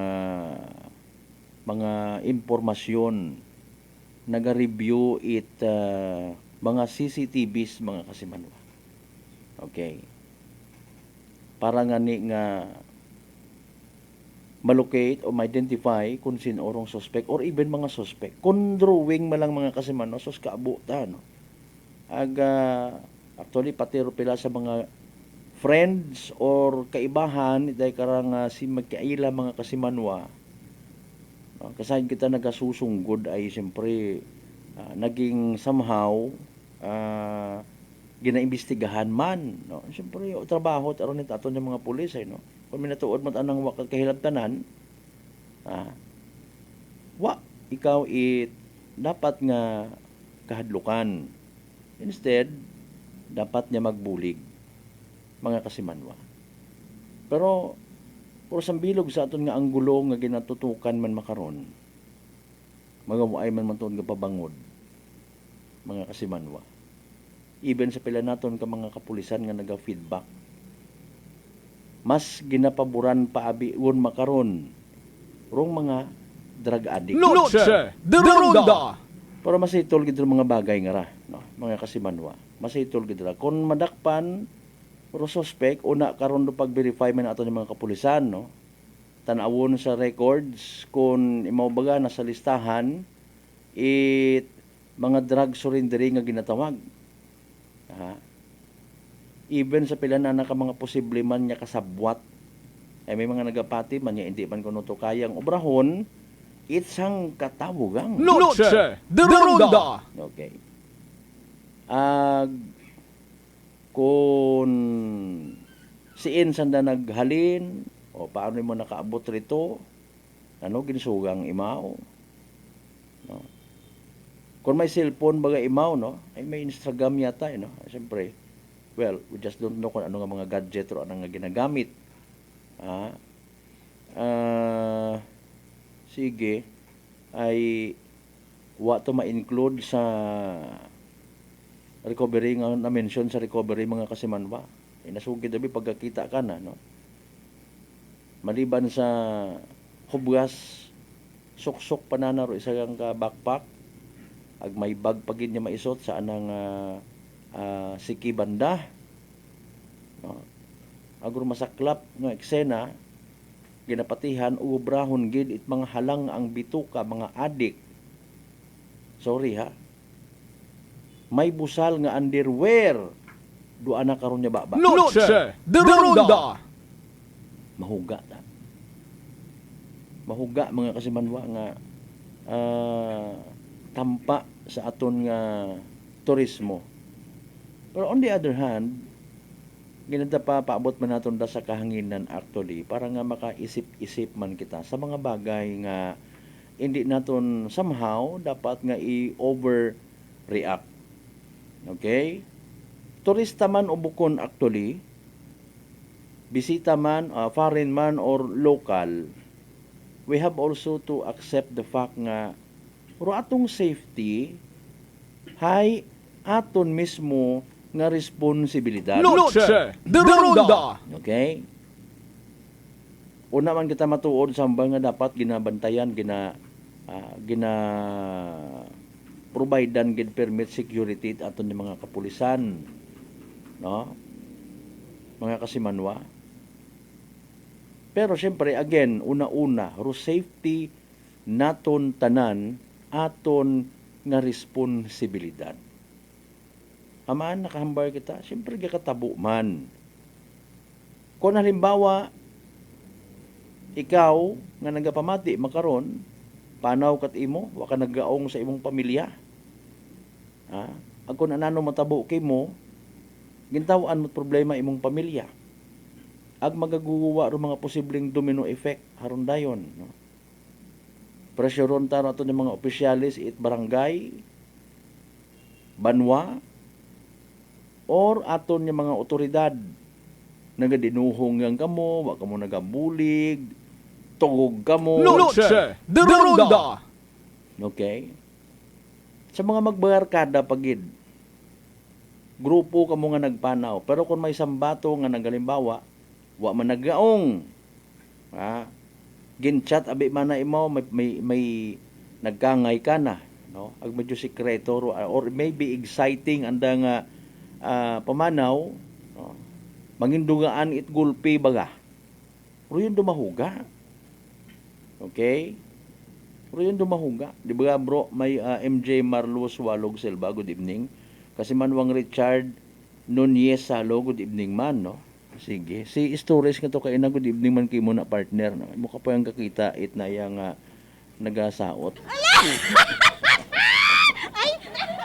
mga impormasyon, naga-review mga CCTVs mga kasimanwa. Okay. Para nga ni nga malocate o ma-identify kung sino orong suspect or even mga suspect. Kung drawing malang mga kasimanwa, sus kaabuta, no? Actually, pati pila sa mga friends or kaibahan, dahil karang si magkaila mga kasimanwa, no? Kasahin kita nagasusungod ay siyempre naging somehow ginaimbestigahan man, no? Siyempre yung trabaho aron nito aton yung mga pulis ay, no? Kung minatuod mo tanang wakal kahilabtanan, ikaw dapat nga kahadlukan. Instead, dapat niya magbulig mga kasimanwa. Pero sambilog sa aton nga anggulo nga ginatutukan man makaron, magamuay man tuon nga pabangod mga kasimanwa. Even sa pila naton ka mga kapulisan nga naga-feedback, mas ginapaboran pa abiun makaron rong mga drug addict. Noche de Ronda. Pero masitol gid mga bagay nga ra, no? Mga kasimanwa. Masitol gid ra. Kung madakpan pero suspect, una karon do pag-verify man ato ng mga kapulisan, no? Tanawon sa records kung imaw baga nasa listahan mga drug surrendering nga ginatawag. Even sa pila na mga posible man niya kasabwat, ay may mga nagapati man niya hindi man kuno to kayang obrahon, itsang katawogang Noche de Ronda. Okay. Kung siin sanda naghalin o paano mo nakaabot rito, ginsugang imaw, no? Kung may cellphone baga imaw, no, ay may Instagram yata, no? Siyempre, well, we just don't know kung ano nga mga gadget o ano nga ginagamit. Sige, ay to ma-include sa recovery nga na-mention sa recovery mga kasimanwa. Nasugid dabi pagkakita ka na, no? Maliban sa hubgas, suksok pananaro isa kang ka backpack, ag may bag pagin niya maisot sa anang siki banda, no? Agro masaklap nga eksena, ginapatihan ubrahon gid it mga halang ang bituka mga adik. Sorry ha. May busal nga underwear duha na karon niya baba. Noche de Ronda. Mahuga ta. Mahuga mga kasimanwa nga tampa sa aton nga turismo. Pero on the other hand, ginada paabot man naton da sa kahanginan actually para nga makaisip-isip man kita sa mga bagay nga hindi naton somehow dapat nga i-overreact. Okay? Turista man o bukon actually, bisita man, foreign man or local, we have also to accept the fact nga pero atong safety hay aton mismo nga responsibilidad. Noche de Ronda. Okay? Una man kita matuod sa nga dapat ginabantayan, providean gid permit security aton ni mga kapulisan, no? Mga kasimanwa. Pero syempre again, una-una, safety naton tanan aton nga responsibilidad. Amaan nakahambar kita, syempre gakatabo man. Kung halimbawa ikaw nga nagapamati makaron, panaw kat imo, wa ka naggaong sa imong pamilya. Ako anano matabo kay mo, gintawan mo problema imong pamilya. Ag magaguwa ro mga posibleng domino effect haron dayon, no? Presyoron ta nato ng mga opisyalis it barangay, banwa, or aton ng mga otoridad nagadinuhong yang kamo, wa kamo nagabulig, tugog kamo. Noche de Ronda. Okay? Sa mga magbarkada pagid, grupo kamo nga nagpanaw, pero kung may sambato nga nagalimbawa, wa man naggaong, ginchat abi man na imo may nagkangay ka na, no, ag medyo sikreto or maybe exciting anda nga pamanaw, no, mangindugaan it gulpi baga. Pero yun dumahuga. Okay? Pero yun dumahuga. Di ba bro, may MJ Marlos Walog Selva, good evening. Kasi Manwang Richard Nunez Salo, good evening man, no? Sige. Si Stories nga to kay na good evening man kay mo na partner, no? Mukha pa yung kakita it na yang nagasaot.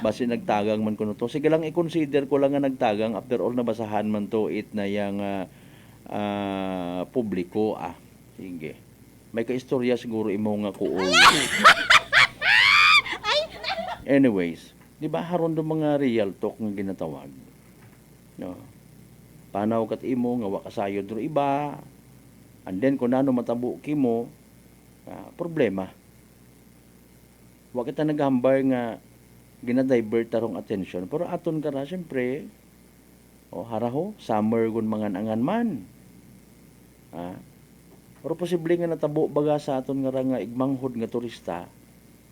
Basi nagtagang man kuno to. Sige lang i-consider ko lang nga nagtagang after all nabasahan man to it na yang publiko Sige. May kaistorya siguro imo nga kuol. Anyways, di ba haron do mga real talk nga ginatawag? No. Panaw kat imo nga wa kasayod ro iba. And then kung ano matabo kimo, problema. Wa kita naghambar nga ginadivert tarong attention. Pero aton ka na, siyempre, haraho, summer gun mga angan man. Pero posible nga natabo baga sa aton nga igmanghod nga turista,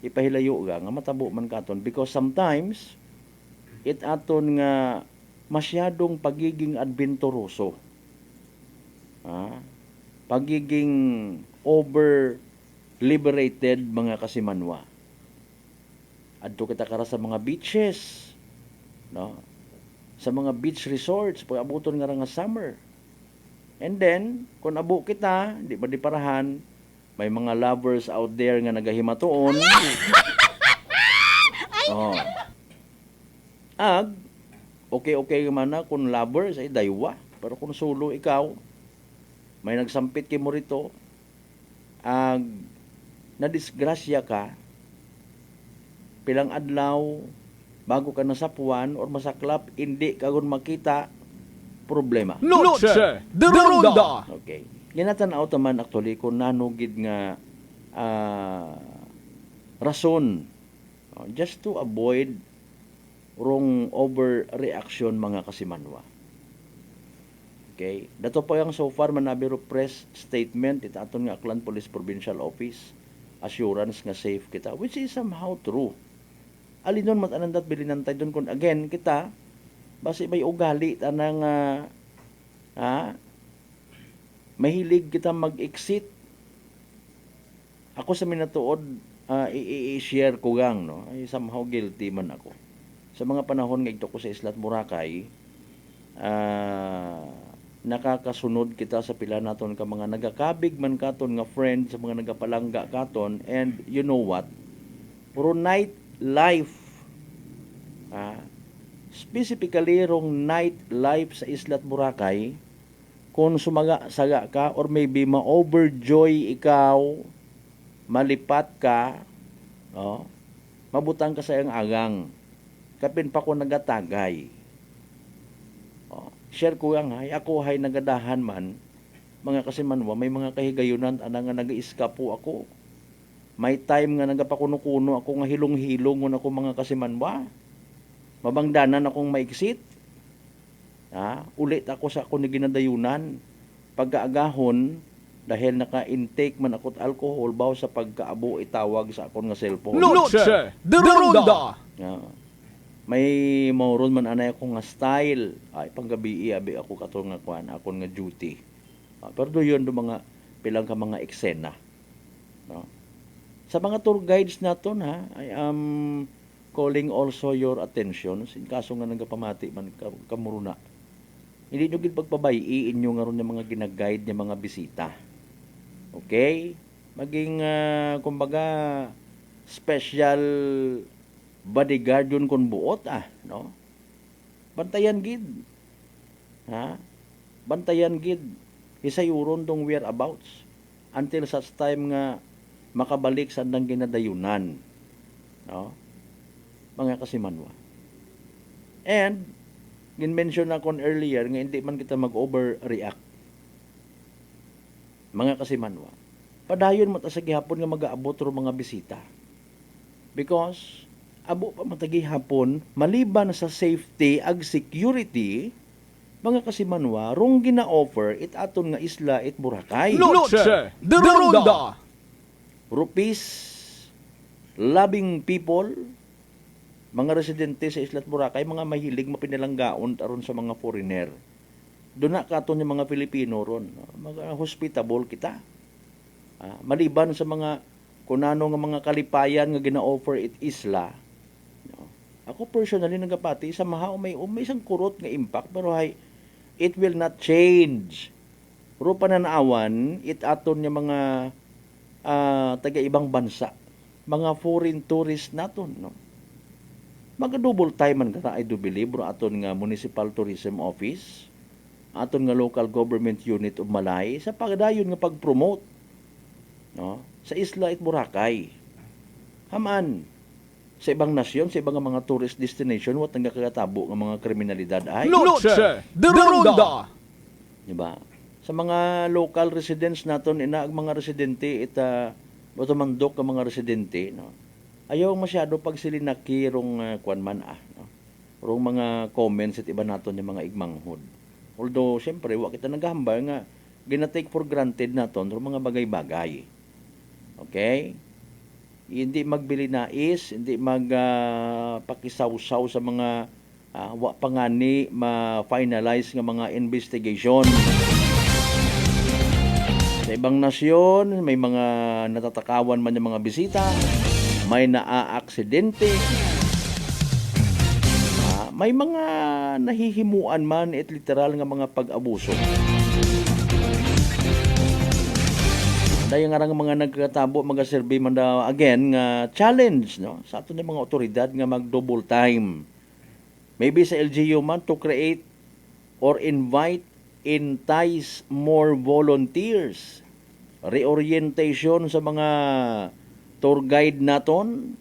ipahilayo nga matabo man katon. Because sometimes, it aton nga masyadong pagiging adventuroso. Pagiging over-liberated mga kasimanwa. Adto kita kara sa mga beaches, no? Sa mga beach resorts pag abuton nga nga summer. And then kung abo kita, di ba di parahan, may mga lovers out there nga nagahimatoon. Okay man na kung lovers ay daywa, pero kung solo ikaw, may nagsampit kay mo rito, nadisgrasya ka, pilang adlaw bago ka nasapuan or masaklap, hindi ka gun makita, problema. Noche de Ronda. Okay. Ginatanaw taman actually kung nanugid nga rason just to avoid wrong overreaction mga kasimanwa. Okay. Dato po yung so far manabiro press statement ita aton nga Aklan Police Provincial Office assurance nga safe kita, which is somehow true. Alinon matanandat bilinantay doon kung again kita basi may ugali tanang mahilig kita mag-exit. Ako sa minatuod i-share ko gang no, ay somehow guilty man ako. Sa mga panahon nga ito ko sa Islat Boracay, nakakasunod kita sa pila naton ka mga nagakabig man katon nga friend sa mga nagapalangga katon, and you know what, puro night life specifically rong night life sa Islat Boracay, kung sumaga-saga ka or maybe ma-overjoy ikaw, malipat ka, mabutang ka sa iyang agang, kapin pa ko nagatagay. Share ko yang ako hay nagadahan man, mga kasimanwa, may mga kahigayunan ana nga nag-iskapo ako. May time nga nagapakuno-kuno ako nga hilong-hilong ako mga kasimanwa. Mabangdanan akong maiksit. Ulit ako sa ako ni ginadayunan. Pagkaagahon, dahil naka-intake man ako't alcohol, baw sa pagkaabo itawag sa akon nga cellphone. Noche de Ronda. May mauron man anay ako nga style. Panggabi abi ako kato nga kuan, akon nga duty. Pero do yun do mga pilang ka mga eksena. No? Sa mga tour guides naton I am calling also your attention in kaso nga nagapamati man kamuruna. Hindi nyo gid pagpabayiin nyo nga ron yung mga ginaguide ng mga bisita. Okay? Maging kumbaga special bodyguard yun kung buot no? Bantayan gid. Bantayan gid. Isayuron tong whereabouts until such time nga makabalik sa nang ginadayunan. No? Mga kasimanwa. And gin-mention na kon earlier nga hindi man kita mag-overreact. Mga kasimanwa. Padayon mata sa gihapon nga mag-aabot ro mga bisita. Because abo pa matagi hapon maliban sa safety ag security, mga kasimanwa, rong gina-offer it aton nga isla it Boracay. Noche de Ronda. Rupees loving people, mga residente sa Isla Boracay, mga mahilig mapinalanggaon aron sa mga foreigner. Doon na katon yung mga Pilipino ron. Mga hospitable kita. Maliban sa mga kunano nga mga kalipayan nga gina-offer it isla. Ako personally nagapati sa mahaw may isang kurot nga impact pero it will not change. Pero pananawan, it aton yung mga taga-ibang bansa. Mga foreign tourist naton, no? Mag-double time man kata I do believe bro aton nga Municipal Tourism Office, aton nga Local Government Unit of Malay sa pagdayon nga pag-promote, no, sa Isla at Boracay. Haman sa ibang nasyon, sa ibang mga tourist destination, wat nga kagatabo ng mga kriminalidad ay Noche de Ronda. Diba? Sa mga local residents naton ina ang mga residente otomandok ang mga residente, no. Ayaw masyado pag silinaki rong kuan man no. Rong mga comments at iba naton yung mga igmanghod. Although syempre wa kita naghambal nga gina-take for granted naton rong mga bagay-bagay. Okay? Hindi magbili nais, hindi pakisaw-saw sa mga wa pangani ma-finalize nga mga investigation. Sa ibang nasyon, may mga natatakawan man yung mga bisita, may naa-aksidente, may mga nahihimuan man at literal nga mga pag-abuso. Dahil nga mga nagkatabo, mga-survey man daw again nga challenge, no, sa ato ng mga otoridad nga mag-double time. Maybe sa LGU man to create or entice more volunteers. Reorientation sa mga tour guide naton,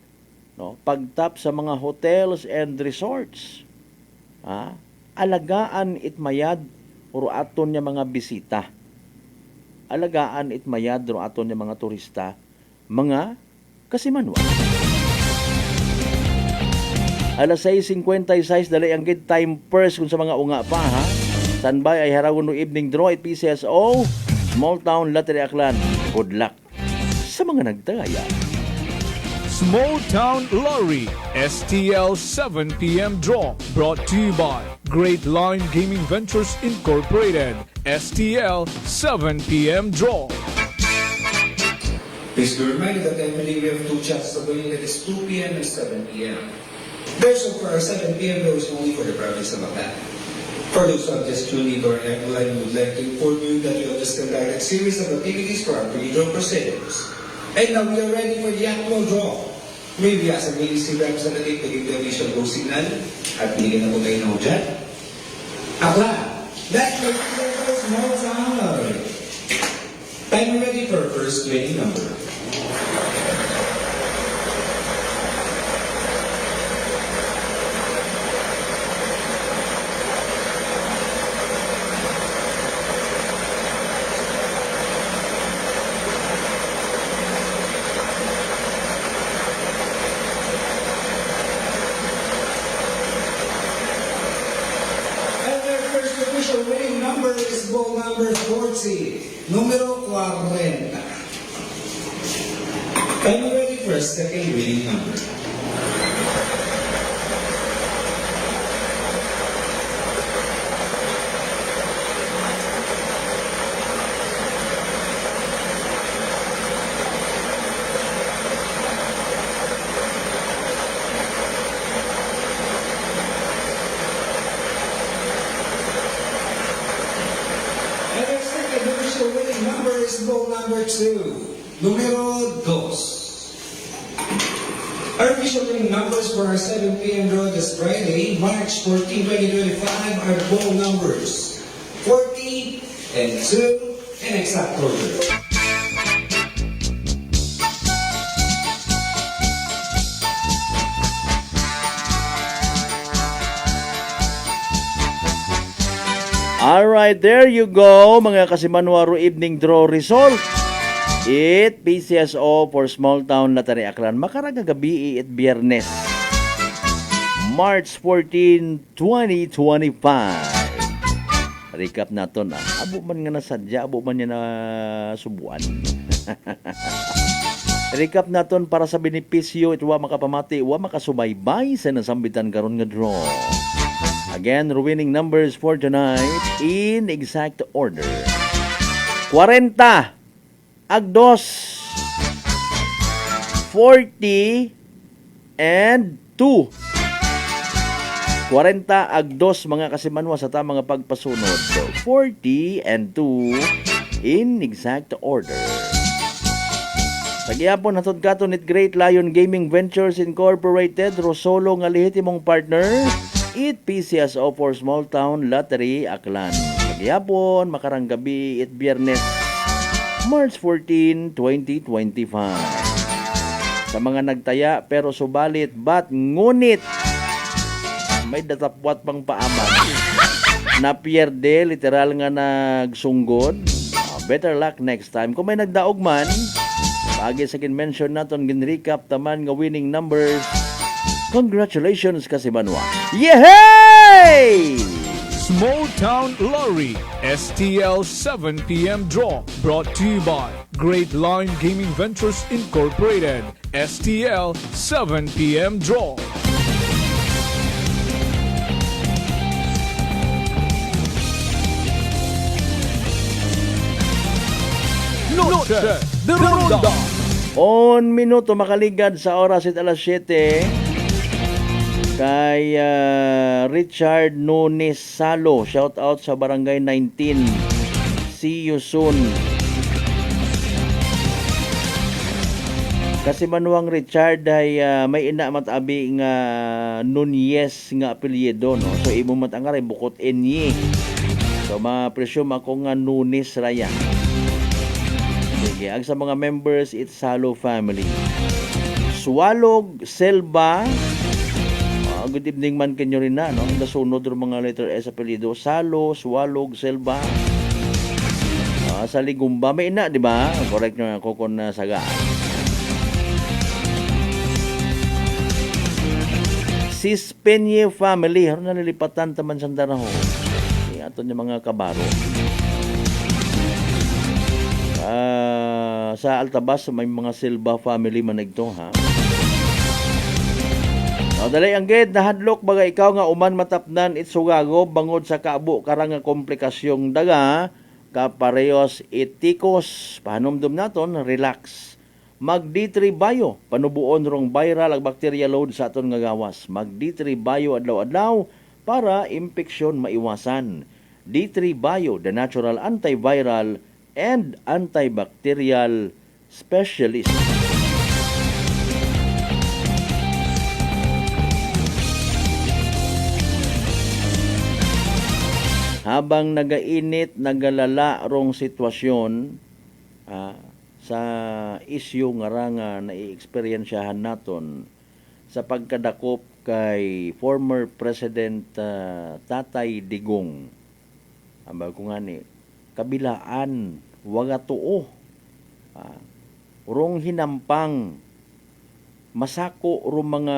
no, pagtap sa mga hotels and resorts. Alagaan itmayad uro aton nga mga bisita. Alagaan itmayad uro aton nga mga turista, mga kasimanwa. Alas 6:56 dali ang good time first kung sa mga unga pa ha. Standby ay haragon no evening draw at PCSO Small Town Lottery Aklan. Good luck sa mga nagtagaya. Small Town Lottery STL 7 p.m. draw brought to you by Great Line Gaming Ventures Incorporated. STL 7 p.m. draw. Please be reminded that Emily, we have two chances of winning. It is 2 p.m. and 7 p.m. There's for our 7 p.m. though is only for the province of Mactan. For those who have just tuned into our line, we would like to inform you that we have just conducted a series of activities for our pre-draw procedures. And now we are ready for the actual draw. Maybe as a ministry representative, pagiging the official go signal at binigyan na po kayo ng dyan. Akla, that's the small town. Time ready for our first winning number. Número 40. Are you ready for a second winning number? Number 2, numero 2. Our official winning numbers for our 7 p.m. draw this Friday, March 14, 2025 are the ball numbers 40 and 2 in exact order. Alright, there you go, mga Kasimanwaro evening draw result. It PCSO for Small Town Lottery Aklan. Makaraga gabi it Biyernes, March 14, 2025. Recap naton abo man nga nasadya, abo man niya na subuan. Recap naton para sa benepisyo ito wa makapamati, wa makasubaybay sa nasambitan karon nga draw. Again, winning numbers for tonight in exact order. 40, agdos, 40, and 2. 40 agdos mga kasimanwa sa tamang pagpasunod. So, 40 and 2 in exact order. Sa gihapon hatod katon it Great Lion Gaming Ventures Incorporated, Rosolo nga lehitimong partner, it PCSO for Small Town Lottery Aklan. Sa gihapon makarang gabi it Biyernes, March 14, 2025. Sa mga nagtaya pero subalit bat ngunit may datapwat pang paaman na pierde, literal nga nagsunggod. Better luck next time. Kung may nagdaog man, pagi sa mention naton gin-recap taman nga winning numbers. Congratulations kasi Manwa. Yehey! Small Town Lottery STL 7 p.m. draw brought to you by Great Line Gaming Ventures Incorporated. STL 7 p.m. draw. Noche de Ronda. On minuto makaligad sa oras at alas 7 kay Richard Nunes Salo. Shout out sa Barangay 19. See you soon. Kasi manuang Richard ay may ina matabi nga Nunez nga apelyido, no? So imo matangare bukod enye. So ma-presume ako nga Nunes raya. Sige, ang sa mga members, it's Salo family. Swalog Selva. Good evening man kanyo rin na, no? Nasunod rin mga letter S apelido. Salo, Swalog, Selva. Sa Ligumba, may ina, di ba? Correct nyo ako kung sagaan. Sis Penye family. Haron na nalipatan taman sa Daraho. Ato niya mga kabaro. Sa Altabas, may mga Silva family manigto, ha? Dalay ang ged na hadlok baga ikaw nga uman matapnan itsugago bangod sa kaabo karang nga komplikasyong daga kaparehos itikos pahanumdum naton relax. Mag D3 Bio panubuon rong viral ag bacteria load sa aton nga gawas. Mag D3 Bio adlaw-adlaw para impeksyon maiwasan. D3 Bio, the natural antiviral and antibacterial specialist. Habang nagainit, nagalala rong sitwasyon sa isyu nga ranga na i-experiensyahan naton sa pagkadakop kay former President Tatay Digong. Amba ko nga ni, kabilaan, waga tuo. Rong hinampang, masako rong mga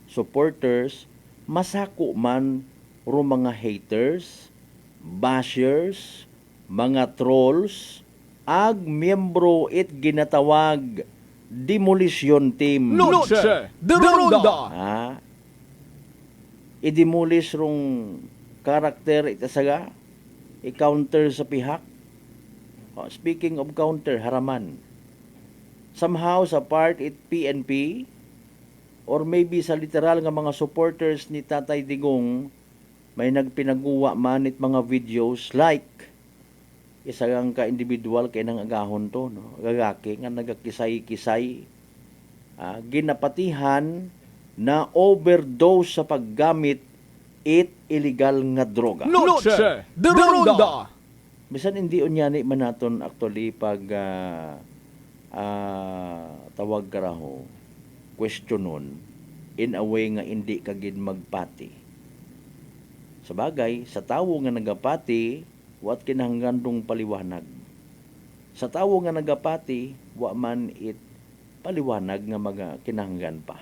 supporters, masako man rong mga haters, bashers, mga trolls, ag miyembro it ginatawag demolition team. Noche de Ronda. I-demolish rong karakter itasaga, i-counter sa pihak. Speaking of counter, haraman. Somehow sa part it PNP or maybe sa literal nga mga supporters ni Tatay Digong may nagpinaguwa man it mga videos like isang ka-individual kay nang agahon to, no? Gagaki nga nagakisay-kisay. Ginapatihan na overdose sa paggamit it illegal nga droga. Noche de Ronda. Bisan hindi unyani man naton actually pag tawag karaho questionon in a way nga hindi kagid magpati. Sa bagay, sa tawo nga nagapati, wat kinahanglandong paliwanag. Sa tawo nga nagapati, wa man it paliwanag nga mga kinahanglan pa.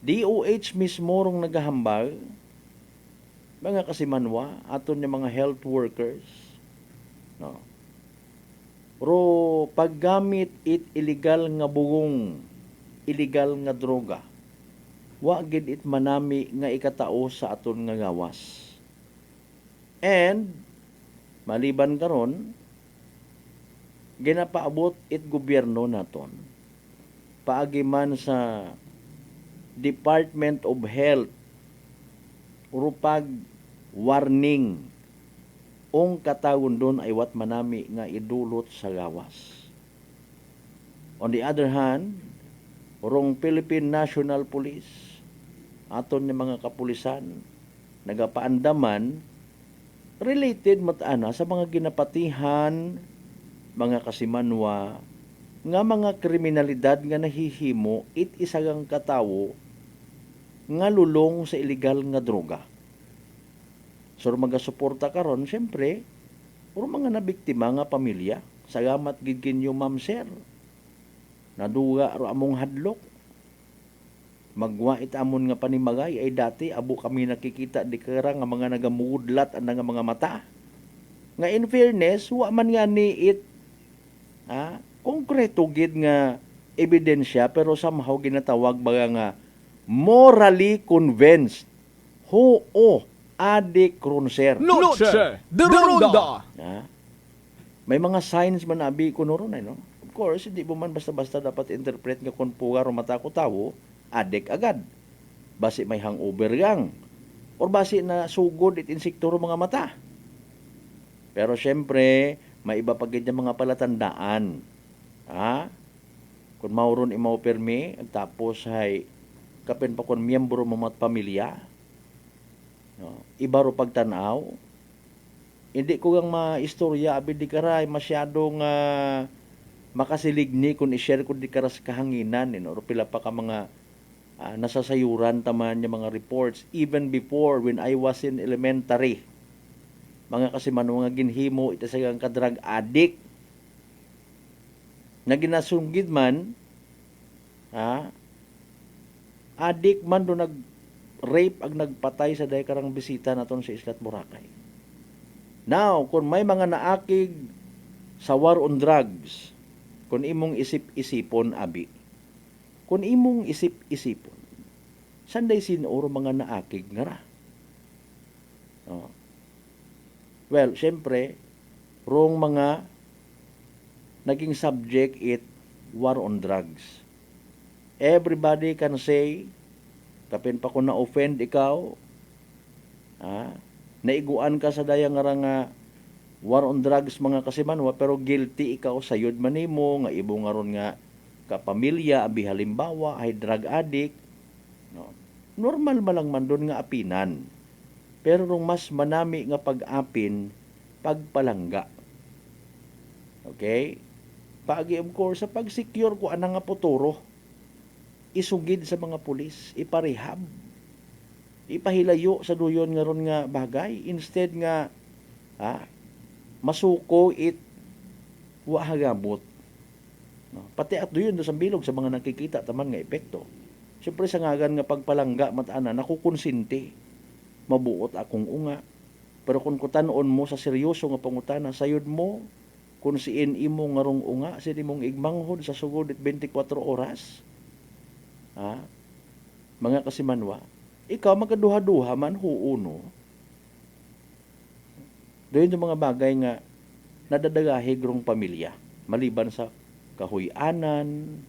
DOH mismo rong nagahambal, mga kasimanwa, aton yung mga health workers, no? Ro paggamit it illegal nga bugong, illegal nga droga, wa gid it manami nga ikatao sa aton nga gawas. And maliban karon, ginapaabot it gobyerno naton paagi man sa Department of Health rupag warning ong katawon doon ay wat manami nga idulot sa gawas. On the other hand, rong Philippine National Police, aton ni mga kapulisan, nagapaandaman, related matana sa mga ginapatihan, mga kasimanwa, nga mga kriminalidad nga nahihimo it isagang katawo nga lulong sa illegal nga droga. So magasuporta karon syempre puro mga nabiktima nga pamilya salamat gid kinyo ma'am sir. Naduga ro among hadlok. Magwa it amon nga panimagay ay dati abo kami nakikita di kara nga mga nagamudlat ang nga mga mata. Nga in fairness wa man nga ni it konkreto gid nga ebidensya pero somehow ginatawag baga nga morally convinced. Oo, adik Kronser. Noche de Ronda. May mga signs man abi kuno ron no. Of course, hindi mo man basta-basta dapat interpret nga kung pugar o mata ko tawo, adik agad. Basi may hangover gang. Or basi na sugod it insekto mga mata. Pero syempre, may iba pa gid mga palatandaan. Kung mauron imaw permi, tapos ay kapin pa kon miyembro mo mat pamilya. No? Iba ro pagtanaw. Hindi ko gang maistorya abi di karay masyadong makasiligni kung i-share ko di karas kahanginan no? Ro pila pa ka mga nasasayuran taman yung mga reports even before when I was in elementary. Mga kasiman mga ginhimo ita sa ka-drug addict na ginasunggid man adik man do nag-rape ag nagpatay sa day karang bisita naton sa Islat Boracay. Now, kung may mga naakig sa war on drugs, kung imong isip-isipon abi, kung imong isip-isipon, sanday sinuro mga naakig nga ra. Well, syempre, rong mga naging subject it war on drugs. Everybody can say, kapin pa kung na-offend ikaw, naiguan ka sa dayang nga war on drugs mga kasimanwa, pero guilty ikaw sayod manimo, nga ibo nga ron nga kapamilya, abi halimbawa, ay drug addict. No? Normal malang man doon nga apinan. Pero nung mas manami nga pag-apin, pagpalangga. Okay? Paagi of course, sa pag-secure ko anang nga puturo, isugid sa mga pulis, iparehab, ipahilayo sa duyon nga ron nga bagay, instead nga masuko it wa hagabot. No? Pati at duyon do sa bilog sa mga nakikita taman nga epekto. Siyempre sa ngagan nga pagpalangga matana nakukonsinti, mabuot akong unga. Pero kung kutanon mo sa seryoso nga pangutana, sayod mo kung siin imo nga rong unga, sin imong igmanghod sa sugod 24 oras. Mga kasimanwa, ikaw magaduha-duha man huuno. Doon yung mga bagay nga nadadagahig rong pamilya, maliban sa kahuyanan.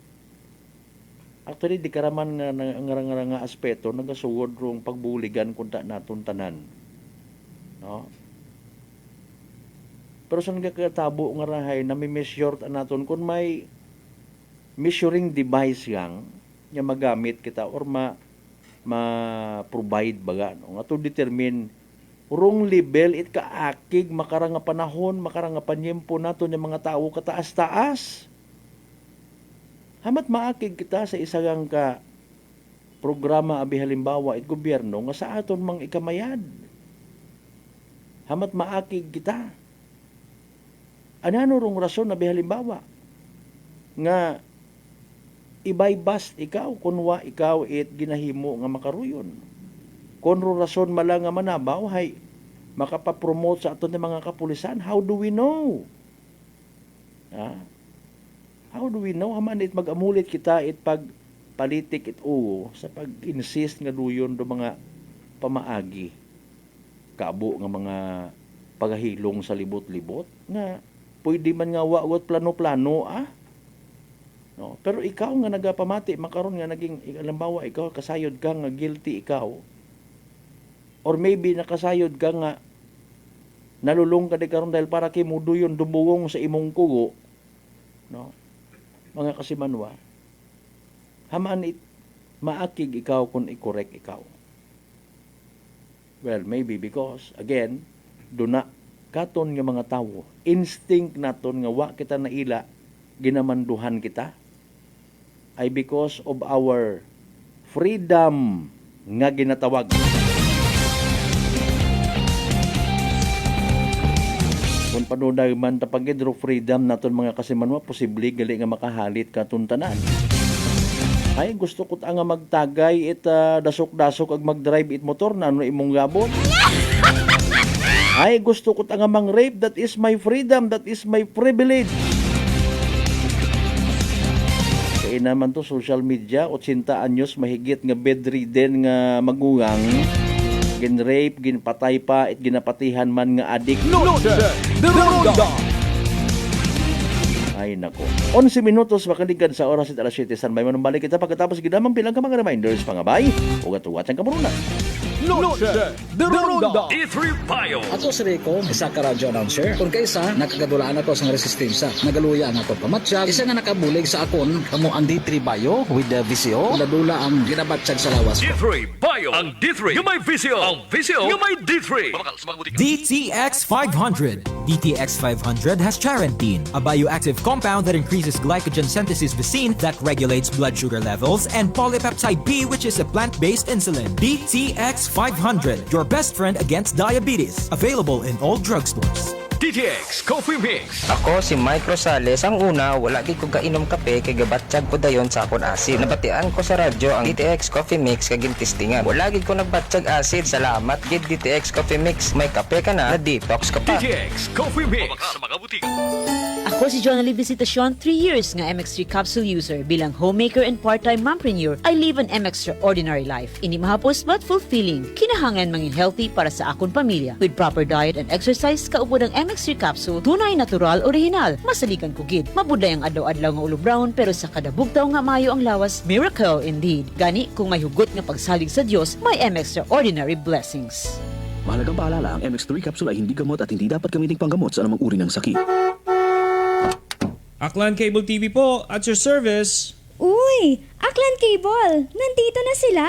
Actually, di karaman nga aspeto nagasugod rong pagbuligan kunta naton tanan. No? Pero saan nga katabo nga rahay na may measure naton kung may measuring device yang nga magamit kita or ma-provide baga no? Nga to determine urong level it kaakig makarang nga panahon, makarang nga panyempo nato ng mga tao kataas-taas. Hamat maakig kita sa isagang ka programa abi halimbawa it gobyerno nga sa aton mang ikamayad. Hamat maakig kita. Ano rong rason abi halimbawa nga ibay-bust ikaw kunwa ikaw it ginahimo nga makaruyon. Kunro rason mala nga manabaw hay makapapromote sa aton ng mga kapulisan. How do we know? How do we know? Haman it mag-amulit kita it pag politik it uwo sa pag-insist nga duyon do mga pamaagi. Kabo nga mga paghilong sa libot-libot nga pwede man nga wawat plano-plano no, pero ikaw nga nagapamati makaron nga naging alambawa ikaw kasayod ka nga guilty ikaw or maybe nakasayod ka nga nalulong ka di karon dahil para kay muduyon dubugong sa imong kugo, no, mga kasimanwa, haman it maakig ikaw kung i-correct ikaw. Well, maybe because again duna katon nga mga tawo instinct naton nga wa kita naila ginamanduhan kita ay because of our freedom nga ginatawag. Kung panunay man tapagidro freedom naton mga kasimanwa, posible gali nga makahalit katon tanan. Ay gusto ko nga magtagay it dasok-dasok ag mag-drive it motor na ano imong gabon. Ay gusto ko nga mang-rape, that is my freedom, that is my privilege. Kaya naman to social media, 80 anyos mahigit nga bedridden nga magungang, gin-rape, ginpatay pa, at ginapatihan man nga adik. Ay nako. 11 minutos makaligan sa oras at alas 7. Sanbay man balik kita pagkatapos ginamang bilang ka mga reminders pangabay o gatuwat ang kamurunan. Noche de Ronda D3 Bio. Ako si Rico, isa ka radio announcer. Kung kaysa, nakagadulaan ako sa resistensya. Nagaluya ang ako pamatsyag. Isa nga nakabulig sa akon, kamo ang D3 Bio with the VCO. Nadula ang ginabatsyag sa lawas ko. D3 Bio. Ang D3 yung may VCO. Ang VCO yung may D3. DTX 500. DTX 500 has Charantine, a bioactive compound that increases glycogen synthesis vacine that regulates blood sugar levels, and polypeptide B, which is a plant-based insulin. DTX 500, your best friend against diabetes. Available in all drugstores. DTX Coffee Mix. Ako si Mike Rosales. Ang una, wala gid ko kainom kape kay gabatsyag ko dayon sa akon acid. Nabatian ko sa radyo ang DTX Coffee Mix kay gintistingan. Wala gid ko nagbatsyag acid. Salamat gid DTX Coffee Mix. May kape ka na detox ka pa. DTX Coffee Mix. Sa mga butika. Ako si Jonalie Visitacion, 3 years nga MX3 capsule user. Bilang homemaker and part-time mompreneur, I live an extraordinary life. Ini mahapos but fulfilling. Kinahanglan mangin healthy para sa akon pamilya. With proper diet and exercise, kaupod ang MX3 capsule, tunay, natural, original. Masaligan ko gid. Mabuday ang adlaw-adlaw nga ulo brown, pero sa kada bugtaw nga mayo ang lawas, miracle indeed. Gani, kung may hugot nga pagsalig sa Dios, may extraordinary blessings. Mahalagang paalala, ang MX3 capsule ay hindi gamot at hindi dapat gamiting panggamot sa anumang uri ng sakit. Aklan Cable TV po, at your service. Uy! Aklan Cable! Nandito na sila!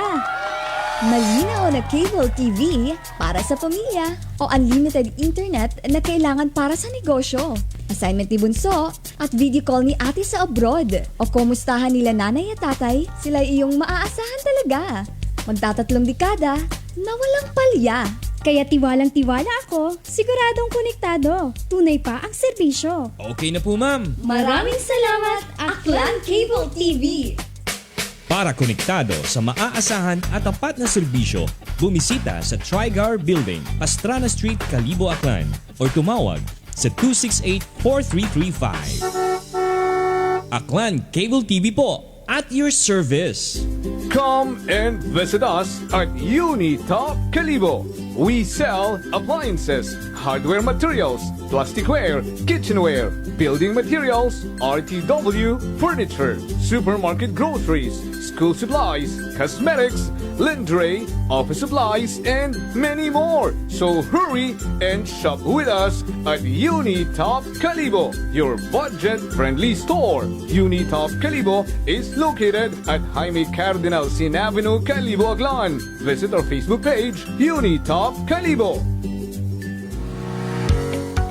Malinaw na cable TV para sa pamilya o unlimited internet na kailangan para sa negosyo. Assignment ni Bunso at video call ni ate sa abroad. O kumustahan nila nanay at tatay, sila iyong maaasahan talaga. Magtatatlong dekada na walang palya. Kaya tiwalang-tiwala ako, siguradong konektado. Tunay pa ang serbisyo. Okay na po, ma'am. Maraming salamat, Aklan Cable TV! Para konektado sa maaasahan at tapat na serbisyo, bumisita sa Trigar Building, Pastrana Street, Kalibo, Aklan, or tumawag sa 268-4335. Aklan Cable TV po, at your service. Come and visit us at Unitop Kalibo. We sell appliances, hardware materials, plasticware, kitchenware, building materials, RTW, furniture, supermarket groceries, school supplies, cosmetics, lingerie, office supplies, and many more. So hurry and shop with us at Unitop Kalibo, your budget-friendly store. Unitop Kalibo is located at Jaime Cardinal Sin Avenue, Kalibo, Aklan. Visit our Facebook page, Unitop Kalibo.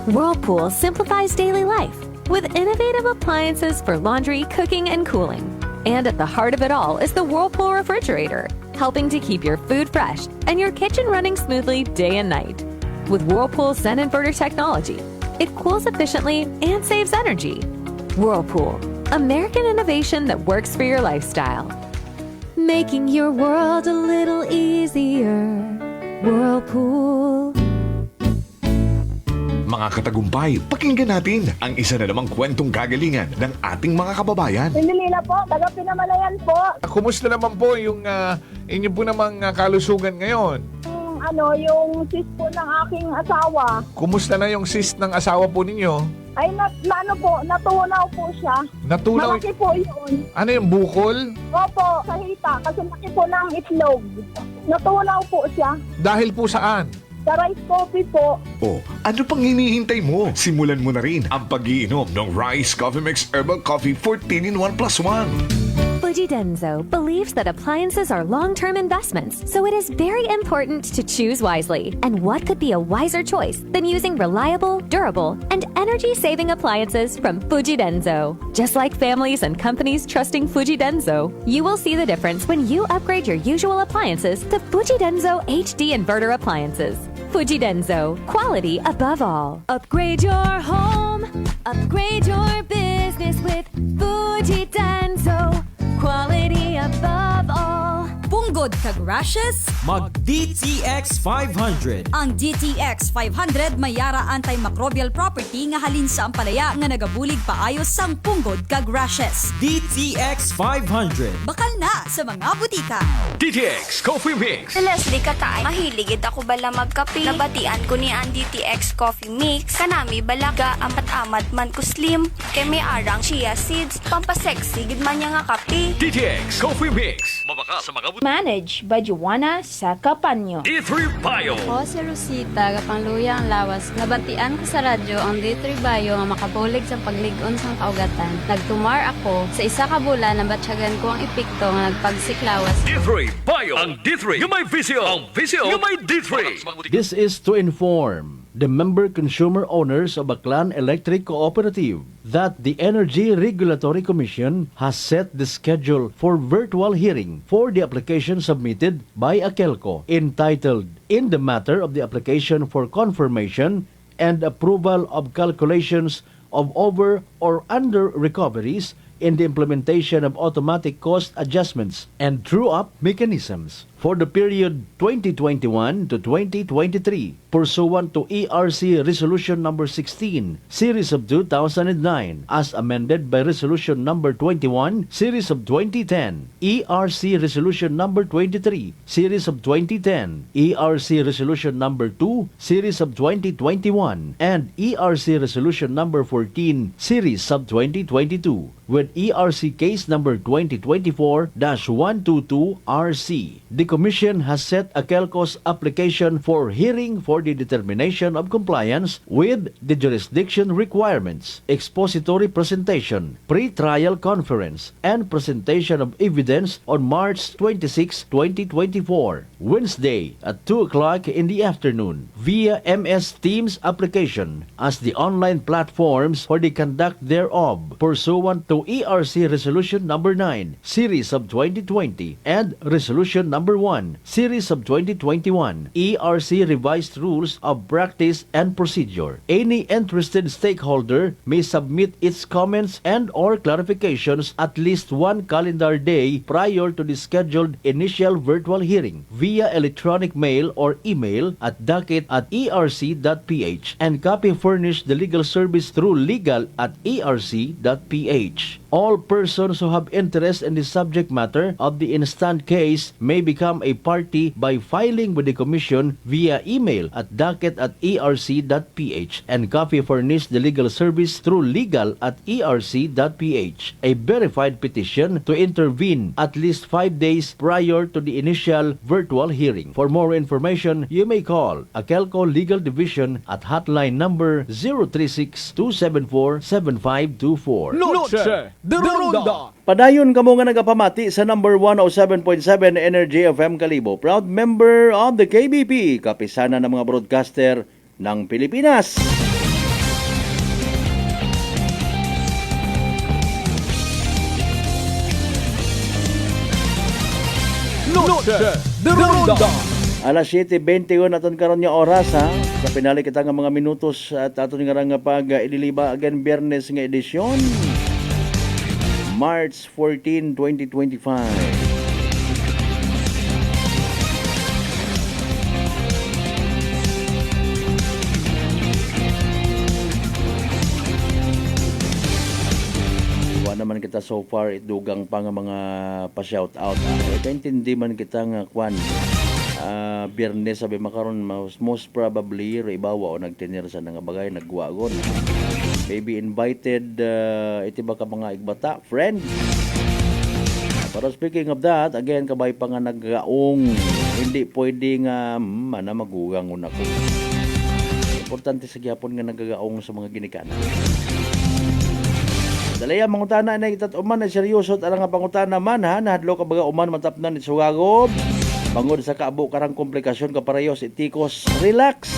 Whirlpool simplifies daily life with innovative appliances for laundry, cooking, and cooling. And at the heart of it all is the Whirlpool refrigerator, helping to keep your food fresh and your kitchen running smoothly day and night. With Whirlpool Zen Inverter technology, it cools efficiently and saves energy. Whirlpool, American innovation that works for your lifestyle. Making your world a little easier. Whirlpool. Mga mga katagumpay, pakinggan natin ang isa na namang kwentong kagalingan ng ating mga kababayan. Pindilina po, taga Pinamalayan po. Kumusta naman po yung inyo po namang kalusugan ngayon? Yung sis po ng aking asawa. Kumusta na yung cyst ng asawa po ninyo? Ay, natunaw po siya. Natunaw? Malaki po yun. Ano yung bukol? Opo, sa hita, kasi laki po ng itlog. Natunaw po siya. Dahil po saan? Sa rice coffee po. Oh, ano pang hinihintay mo? Simulan mo na rin ang pag-iinom ng Rice Coffee Mix Herbal Coffee 14 in 1 plus 1. Fuji Denso believes that appliances are long-term investments, so it is very important to choose wisely. And what could be a wiser choice than using reliable, durable, and energy-saving appliances from Fuji Denso? Just like families and companies trusting Fuji Denso, you will see the difference when you upgrade your usual appliances to Fuji Denso HD inverter appliances. Fuji Denso, quality above all. Upgrade your home, upgrade your business with Fuji Denso. Quality above all. Punggod kag rashes? Mag DTX 500. Ang DTX 500 may yara antimicrobial property nga halin sa ampalaya nga nagabulig paayos sang punggod kag rashes. DTX 500. Bakal na sa mga butika. DTX Coffee Mix. Leslie Katay, mahiligid ako bala magkape. Nabatian ko ni ang DTX Coffee Mix. Kanami balaga amat-amat man ko slim. Kay may arang chia seeds. Pampasexy gid man niya nga kape. DTX Coffee Mix. Mabaka sa mga butika. Manage by Joanna sa Kapanyo. D3 Bio. Ako si Rosita, kapangluya ang lawas. Nabatian ko sa radyo ang D3 Bio nga makabulig sa pagligon sang kaugatan. Nagtumar ako sa isa ka bulan na batsyagan ko ang epekto nga nagpagsiklawas. D3 Bio. Ang D3 yung may visio. Ang visio yung may D3. This is to inform the member consumer owners of Aklan Electric Cooperative that the Energy Regulatory Commission has set the schedule for virtual hearing for the application submitted by Akelco entitled In the Matter of the Application for Confirmation and Approval of Calculations of Over or Under Recoveries in the Implementation of Automatic Cost Adjustments and True-Up Mechanisms for the period 2021 to 2023 pursuant to ERC Resolution Number 16, Series of 2009 as amended by Resolution Number 21, Series of 2010, ERC Resolution Number 23, Series of 2010, ERC Resolution Number 2, Series of 2021, and ERC Resolution Number 14, Series of 2022 with ERC Case Number 2024-122RC. The Commission has set Akelco's application for hearing for the determination of compliance with the jurisdiction requirements, expository presentation, pre-trial conference, and presentation of evidence on March 26, 2024, Wednesday at 2 o'clock in the afternoon via MS Teams application as the online platforms for the conduct thereof pursuant to ERC Resolution Number 9, Series of 2020, and Resolution Number 1, Series of 2021, ERC Revised Rules of Practice and Procedure. Any interested stakeholder may submit its comments and or clarifications at least one calendar day prior to the scheduled initial virtual hearing via electronic mail or email at docket@erc.ph and copy furnish the legal service through legal@erc.ph. All persons who have interest in the subject matter of the instant case may become a party by filing with the Commission via email at docket@erc.ph and copy furnish the legal service through legal@erc.ph. A verified petition to intervene at least 5 days prior to the initial virtual hearing. For more information, you may call Akelco Legal Division at hotline number 036-274-7524. Noche de Ronda. Padayon kamo nga nagapamati sa number 107.7 Energy FM Kalibo. Proud member of the KBP, kapisana ng mga broadcaster ng Pilipinas. Noche de Ronda. Alas 7:21 aton karon nga oras ha. Sa pinali kita nga mga minutos at aton nga pag ililiba again Biyernes nga edisyon. March 14, 2025. kita so far dugang pa nga mga pa-shout out. Kaintindi man kita nga kwan. Biyernes sabi makaron most probably ibawa o nagtinir sa nga bagay nagwagon. Maybe invited iti ba ka mga igbata friend. Pero speaking of that, again kabay pa nga naggaong hindi pwede nga mana magugang una ko. Importante sa gyapon nga nagagaong sa mga ginikanan. Dalaya mangutana na itat uman na seryoso at nga pangutana man ha nahadlo ka baga uman matapnan ni sugagob. Bangod sa kaabo karang komplikasyon kaparehos itikos relax.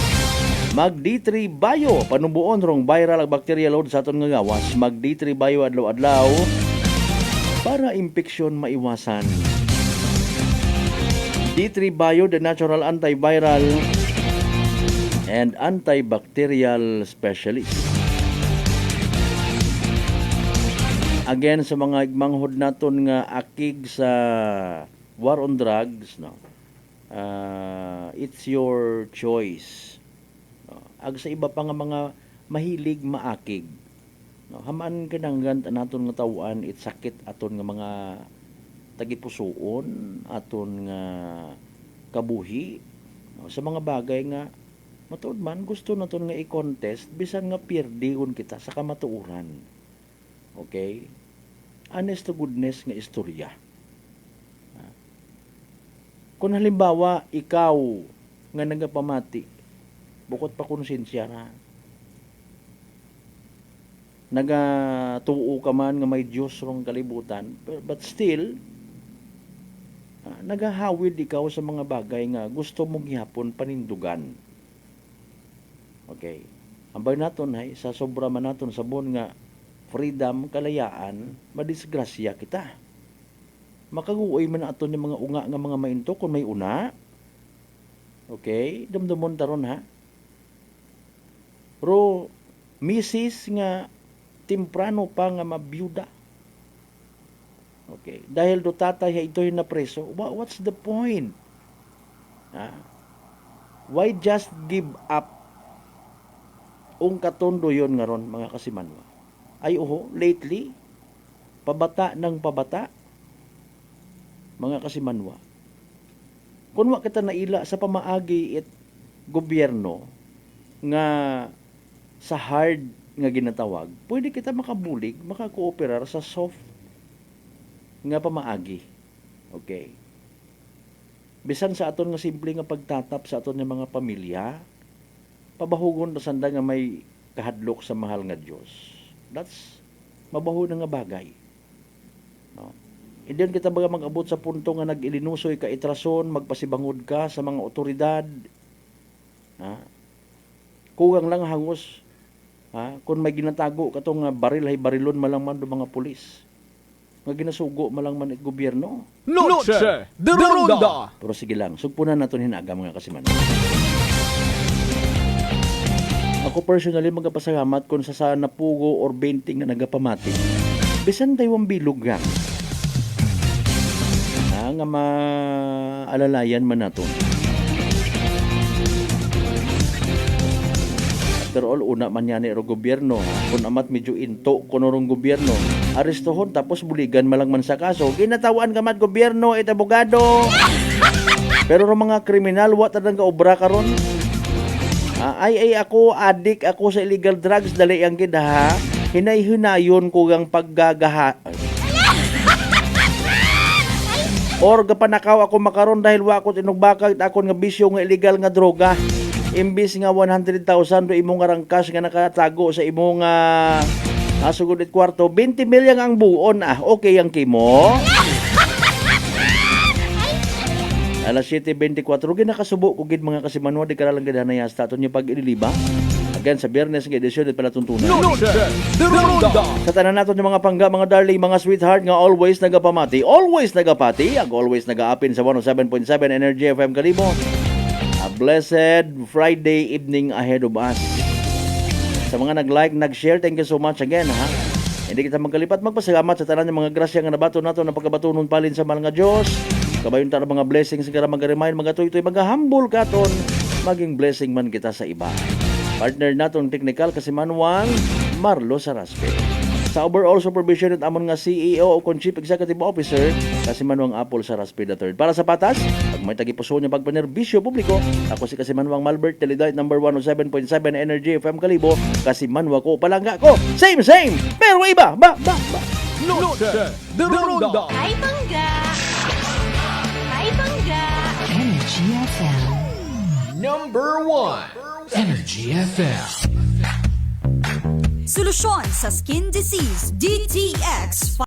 Mag D3 Bio panubuon rong viral ang bacteria load sa aton nga gawas. Mag D3 Bio adlaw-adlaw para infeksyon maiwasan. D3 Bio, the natural antiviral and antibacterial specialist. Again sa mga igmanghod naton nga akig sa war on drugs, no. It's your choice. No? Ag sa iba pa nga mga mahilig maakig. No? Hamaan kinanggan naton nga tawaan it sakit aton nga mga tagipusoon, aton nga kabuhi. No? Sa mga bagay nga matuod man gusto naton nga i-contest bisan nga pierdihon kita sa kamatuoran. Okay? Honest to goodness nga istorya. Kung halimbawa, ikaw nga nagapamati, bukod pa konsensya na, nagatuo ka man nga may Diyos rong kalibutan, but still, nagahawid ikaw sa mga bagay nga gusto mong gihapon panindugan. Okay. Ambay naton hay, sa sobra man naton sabon nga freedom, kalayaan, madisgrasya kita. Makaguoy man aton ni mga unga nga mga mainto kung may una. Okay, damdamon taron ha. Pero misis nga temprano pa nga mabiyuda. Okay, dahil do tatay ito'y na preso, what's the point? Ha? Why just give up? Ung katondo yon nga ron mga kasimanwa. Ay lately pabata ng pabata mga kasimanwa. Kung wa kita naila sa pamaagi it gobyerno nga sa hard nga ginatawag, pwede kita makabulig, makakooperar sa soft nga pamaagi. Okay. Bisan sa aton nga simple nga pagtatap sa aton nga mga pamilya, pabahugon na sanda nga may kahadlok sa mahal nga Dios. That's mabaho na nga bagay. No? Hindi kita baga mag-abot sa punto nga nag-ilinusoy ka itrason, magpasibangod ka sa mga otoridad. Ha? Kugang lang hangos. Ha? Kung may ginatago katong baril hay barilon malang man do mga pulis. Nga ginasugo malang man it gobyerno. Noche de Ronda. Pero sige lang, sugpunan naton hinaga mga kasiman. Ako personally magapasalamat kung sa napugo or 20 nga nagapamati. Bisan tayo ang bilog nga. Nga maalalayan man nato. After all, una man yan ero gobyerno. Kung amat medyo into kung orong gobyerno, arestohon tapos buligan malang man sa kaso. Ginatawan ka mat gobyerno, it abogado. Pero ro mga kriminal, wat na nga obra karon. Ay ako, adik ako sa illegal drugs, dali ang kida ha. Hinay-hinayon ko ang paggagaha. Or gapanakaw ako makaron dahil wa ako tinugbakag akon nga bisyo nga illegal nga droga. Imbis nga 100,000 do imong arang cash nga nakatago sa imong sugod it kwarto, 20 million ang buon okay ang kimo. Alas 7:24 ginakasubo ko gid mga kasimanwa di karalang gadanaya sa aton yung pag-ililiba. Again sa Biyernes nga edisyon at palatuntunan. Sa tanan naton yung mga pangga, mga darling, mga sweetheart nga always nagapamati, always nagapati, ag always nagaapin sa 107.7 Energy FM Kalibo. A blessed Friday evening ahead of us. Sa mga nag-like, nag-share, thank you so much again ha. Hindi kita magkalipat magpasalamat sa tanan yung mga grasya nga nabato nato na pagkabatunon palin sa mahal nga Dios. Kabayon ta mga blessings nga mag-remind mga tuy-tuy mag-humble katon maging blessing man kita sa iba. Partner naton technical kasi Manuang Marlo Saraspe. Sa overall supervision at amon nga CEO o kon Chief Executive Officer kasi Manuang Apple sa Raspi III. Para sa patas, pag may tagipuso niya pagpanerbisyo publiko, ako si kasi Manuang Malbert, Telediet number 107.7 Energy FM Kalibo, kasi Manwa ko, palangga ko. Same, pero iba, ba. Noche de Ronda. Hi, Bangga! Hi, Bangga! Energy FM. Number 1. Energy FM. Solusyon sa skin disease, DTX